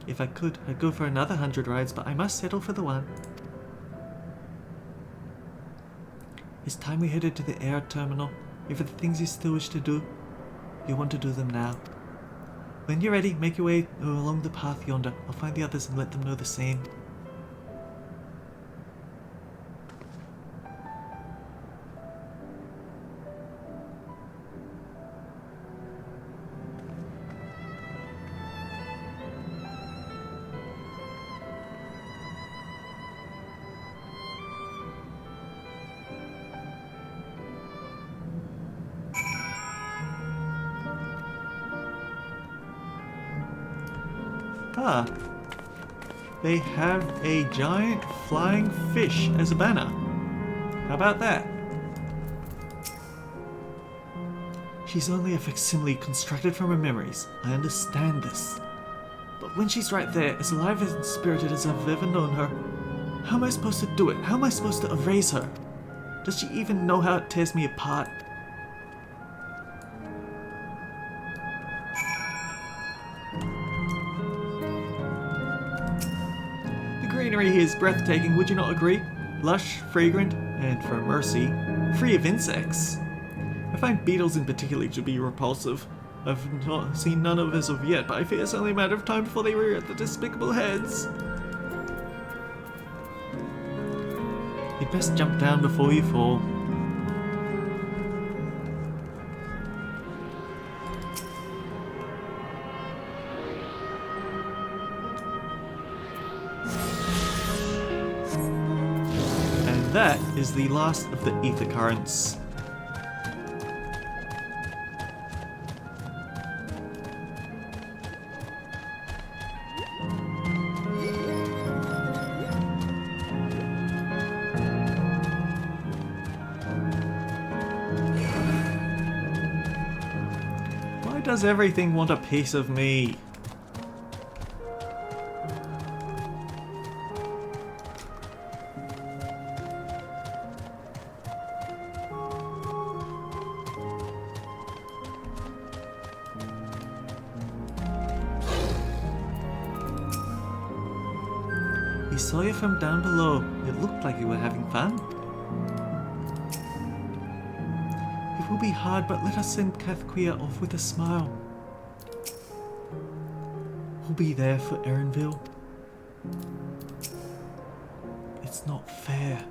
If I could, I'd go for another 100 rides, but I must settle for the one. It's time we headed to the air terminal. If there are things you still wish to do, you'll want to do them now. When you're ready, make your way along the path yonder. I'll find the others and let them know the same. Huh. They have a giant flying fish as a banner. How about that? She's only a facsimile constructed from her memories. I understand this. But when she's right there, as alive and spirited as I've ever known her, how am I supposed to do it? How am I supposed to erase her? Does she even know how it tears me apart? The greenery here is breathtaking, would you not agree? Lush, fragrant, and for mercy, free of insects. I find beetles in particular to be repulsive. I've not seen none of as of yet, but I fear it's only a matter of time before they rear their despicable heads. You'd best jump down before you fall. And that is the last of the ether currents. Why does everything want a piece of me? We saw you from down below. It looked like you were having fun. It will be hard, but let us send Cathquia off with a smile. We'll be there for Erenville. It's not fair.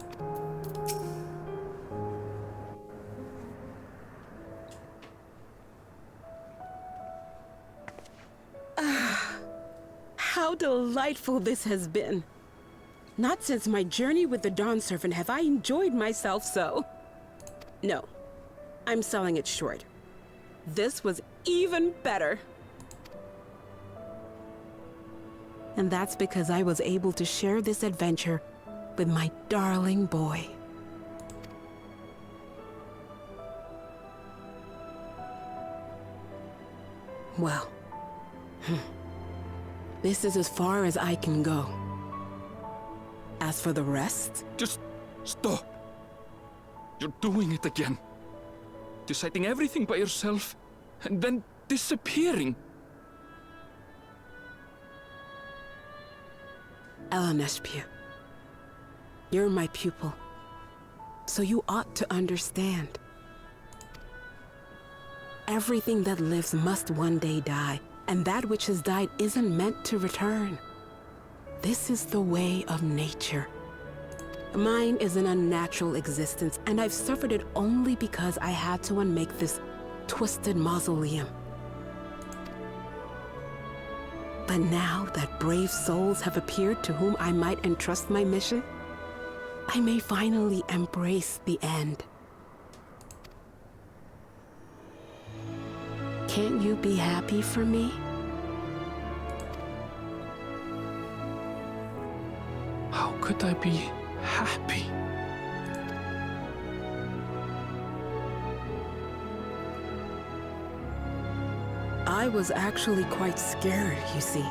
How delightful this has been. Not since my journey with the Dawn Servant have I enjoyed myself so. No, I'm selling it short. This was even better. And that's because I was able to share this adventure with my darling boy. Well, this is as far as I can go. As for the rest... Just stop. You're doing it again. Deciding everything by yourself, and then disappearing. Eleneshpia, you're my pupil, so you ought to understand. Everything that lives must one day die, and that which has died isn't meant to return. This is the way of nature. Mine is an unnatural existence, and I've suffered it only because I had to unmake this twisted mausoleum. But now that brave souls have appeared to whom I might entrust my mission, I may finally embrace the end. Can't you be happy for me? How could I be happy? I was actually quite scared, you see.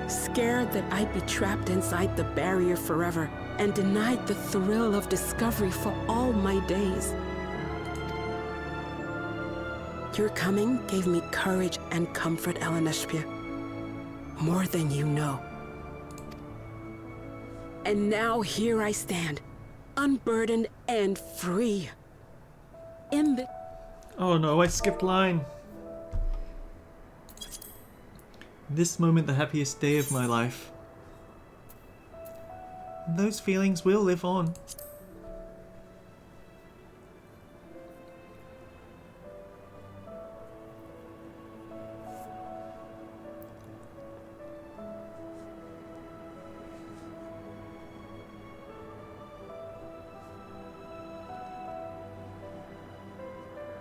Scared that I'd be trapped inside the barrier forever and denied the thrill of discovery for all my days. Your coming gave me courage and comfort, Eleneshpia. More than you know. And now here I stand, unburdened and free. In the... Oh no, I skipped line. This moment, the happiest day of my life. And those feelings will live on.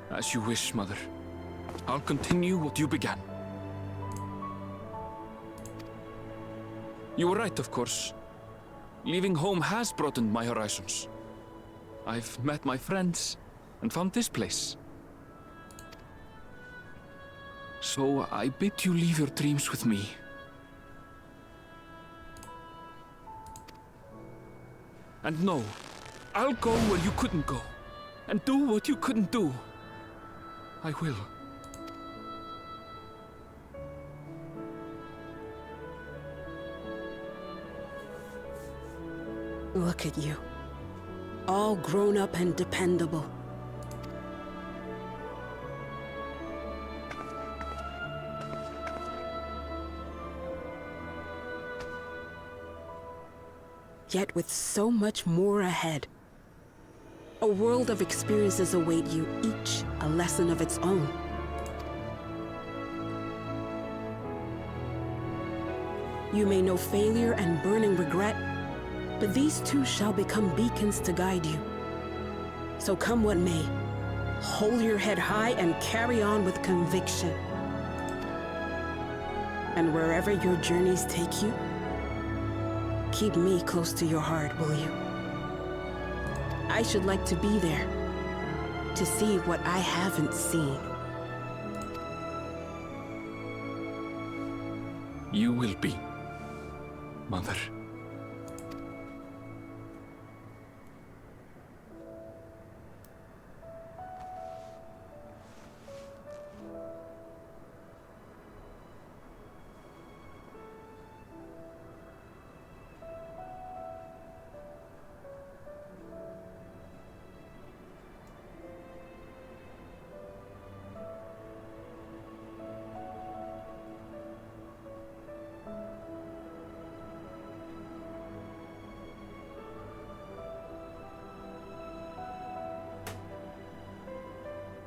As you wish, Mother. I'll continue what you began. You were right, of course. Leaving home has broadened my horizons. I've met my friends and found this place. So I bid you leave your dreams with me. And no, I'll go where you couldn't go, and do what you couldn't do. I will. Look at you. All grown up and dependable. Yet with so much more ahead. A world of experiences await you, each a lesson of its own. You may know failure and burning regret, but these too shall become beacons to guide you. So come what may, hold your head high and carry on with conviction. And wherever your journeys take you, keep me close to your heart, will you? I should like to be there, to see what I haven't seen. You will be, Mother.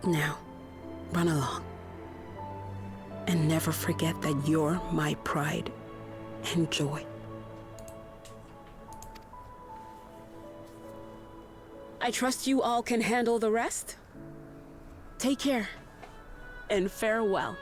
Now, run along. And never forget that you're my pride and joy. I trust you all can handle the rest. Take care, and farewell.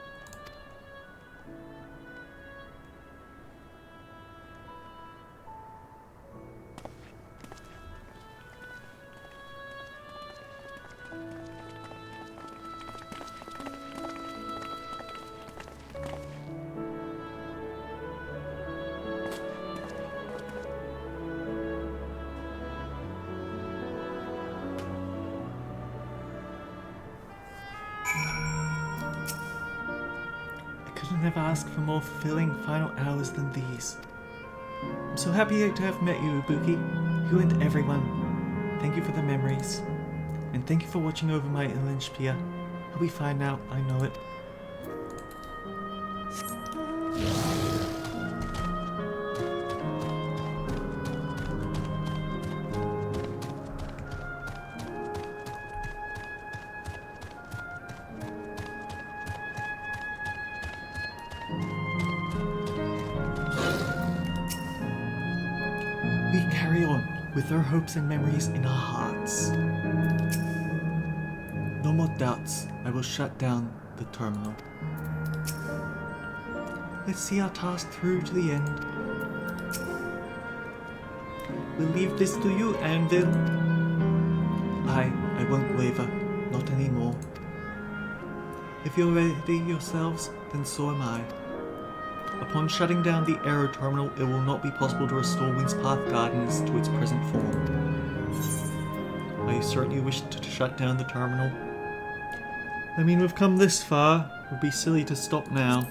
Never asked for more fulfilling final hours than these. I'm so happy to have met you, Ibuki. You and everyone. Thank you for the memories. And thank you for watching over my Ilinspia. He'll be fine now, I know it. We carry on with our hopes and memories in our hearts. No more doubts, I will shut down the terminal. Let's see our task through to the end. We'll leave this to you, Anvil. I won't waver, not anymore. If you're ready yourselves, then so am I. Upon shutting down the aero terminal, it will not be possible to restore Windspath Gardens to its present form. Are you certain you wish to shut down the terminal? I mean, we've come this far. It would be silly to stop now.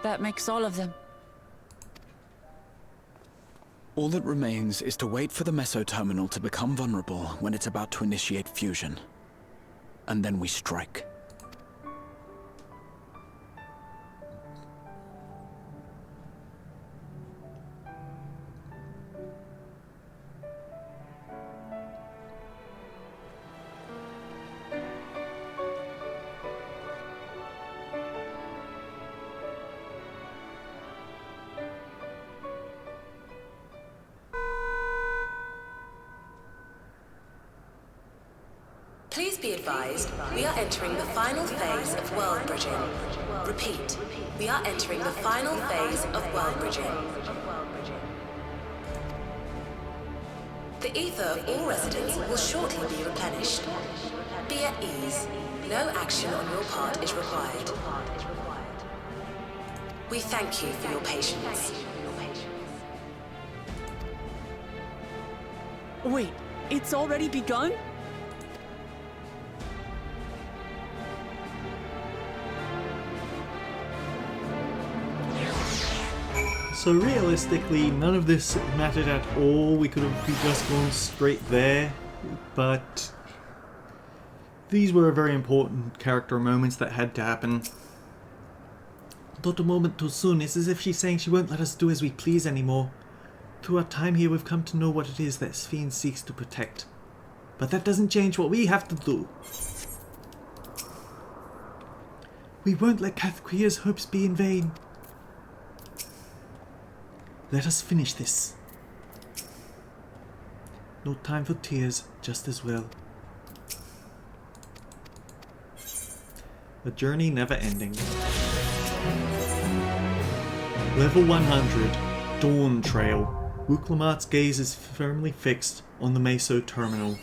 That makes all of them. All that remains is to wait for the meso-terminal to become vulnerable when it's about to initiate fusion. And then we strike. Please be advised, we are entering the final phase of world bridging. Repeat, we are entering the final phase of world bridging. The ether of all residents will shortly be replenished. Be at ease. No action on your part is required. We thank you for your patience. Wait, it's already begun? So realistically, none of this mattered at all. We could have just gone straight there, but these were very important character moments that had to happen. Not a moment too soon. It's as if she's saying she won't let us do as we please anymore. Through our time here, we've come to know what it is that XIV seeks to protect. But that doesn't change what we have to do. We won't let Kathquia's hopes be in vain. Let us finish this. No time for tears, just as well. A journey never ending. Level 100, Dawntrail. Wuklamart's gaze is firmly fixed on the meso-terminal.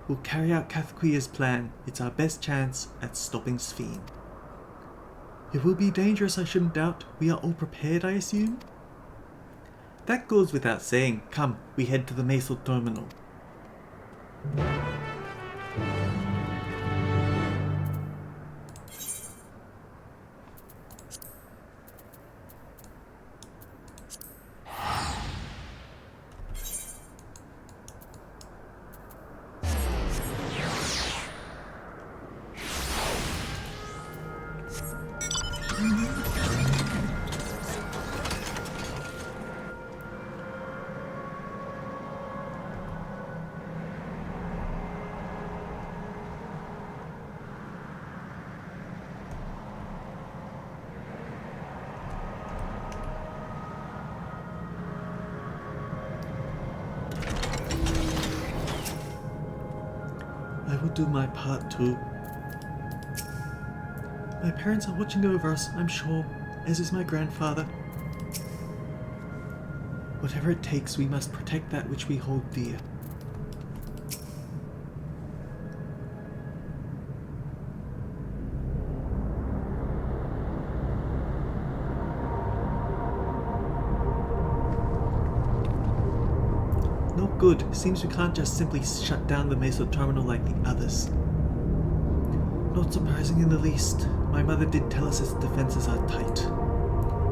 We'll carry out Kathquia's plan. It's our best chance at stopping XIV. It will be dangerous, I shouldn't doubt. We are all prepared, I assume? That goes without saying. Come, we head to the meso-terminal. I will do my part too. My parents are watching over us, I'm sure, as is my grandfather. Whatever it takes, we must protect that which we hold dear. No good. Seems we can't just simply shut down the meso-terminal like the others. Not surprising in the least. My mother did tell us its defenses are tight.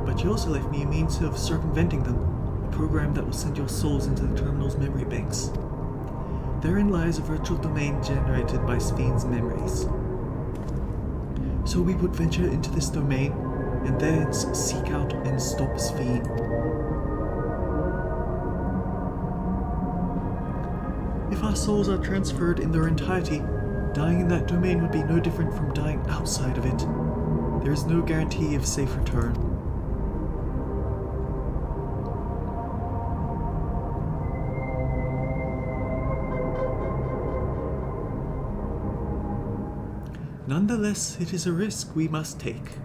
But she also left me a means of circumventing them, a program that will send your souls into the terminal's memory banks. Therein lies a virtual domain generated by XIV's memories. So we would venture into this domain, and thence seek out and stop XIV. If our souls are transferred in their entirety, dying in that domain would be no different from dying outside of it. There is no guarantee of safe return. Nonetheless, it is a risk we must take.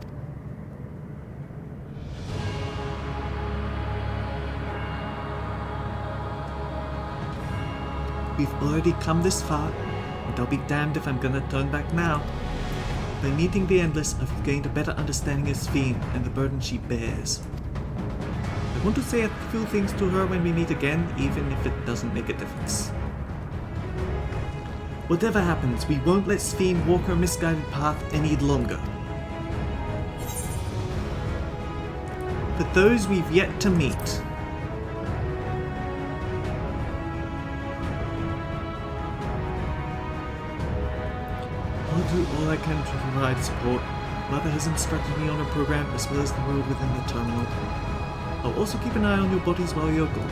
We've already come this far, and I'll be damned if I'm gonna turn back now. By meeting the Endless, I've gained a better understanding of XIV and the burden she bears. I want to say a few things to her when we meet again, even if it doesn't make a difference. Whatever happens, we won't let XIV walk her misguided path any longer. for those we've yet to meet. I'll do all I can to provide support. Mother has instructed me on a program as well as the road within the terminal. I'll also keep an eye on your bodies while you're gone.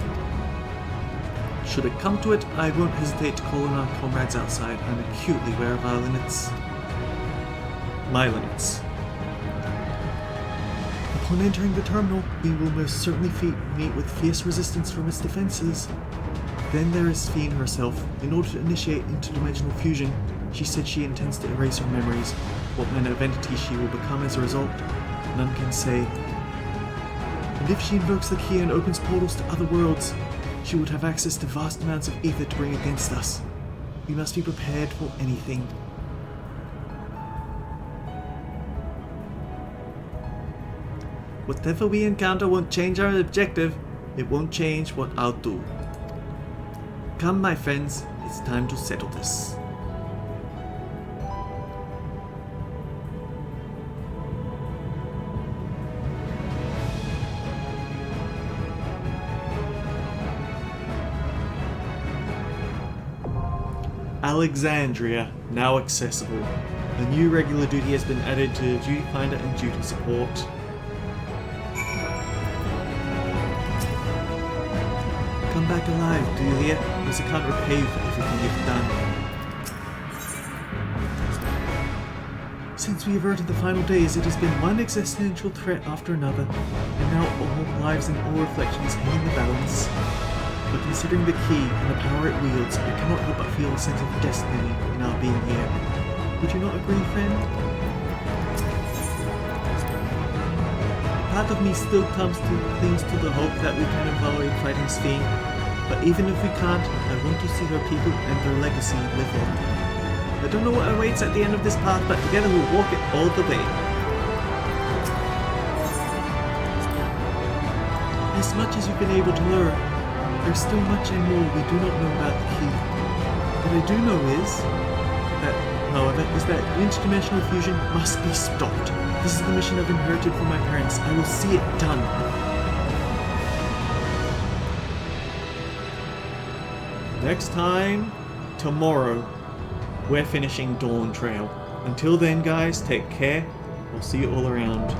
Should it come to it, I won't hesitate to call on our comrades outside. I'm acutely aware of our limits. My limits. Upon entering the terminal, we will most certainly meet with fierce resistance from its defenses. Then there is Fiend herself. In order to initiate interdimensional fusion, she said she intends to erase her memories. What manner of entity she will become as a result, none can say. And if she invokes the key and opens portals to other worlds, she would have access to vast amounts of ether to bring against us. We must be prepared for anything. Whatever we encounter won't change our objective. It won't change what I'll do. Come, my friends, it's time to settle this. Alexandria, now accessible. A new regular duty has been added to Duty Finder and Duty Support. Come back alive, do you hear? Because I can't repay you for everything you've done. Since we averted the final days, it has been one existential threat after another, and now all lives and all reflections hang in the balance. But considering the key and the power it wields, I cannot help but feel a sense of destiny in our being here. Would you not agree, friend? Part of me still clings to the hope that we can avoid fighting Fiend. But even if we can't, I want to see her people and their legacy live on. I don't know what awaits at the end of this path, but together we'll walk it all the way. As much as you've been able to learn, there's still much and more we do not know about the key. What I do know is that interdimensional fusion must be stopped. This is the mission I've inherited from my parents. I will see it done. Next time, tomorrow, we're finishing Dawntrail. Until then, guys, take care. We'll see you all around.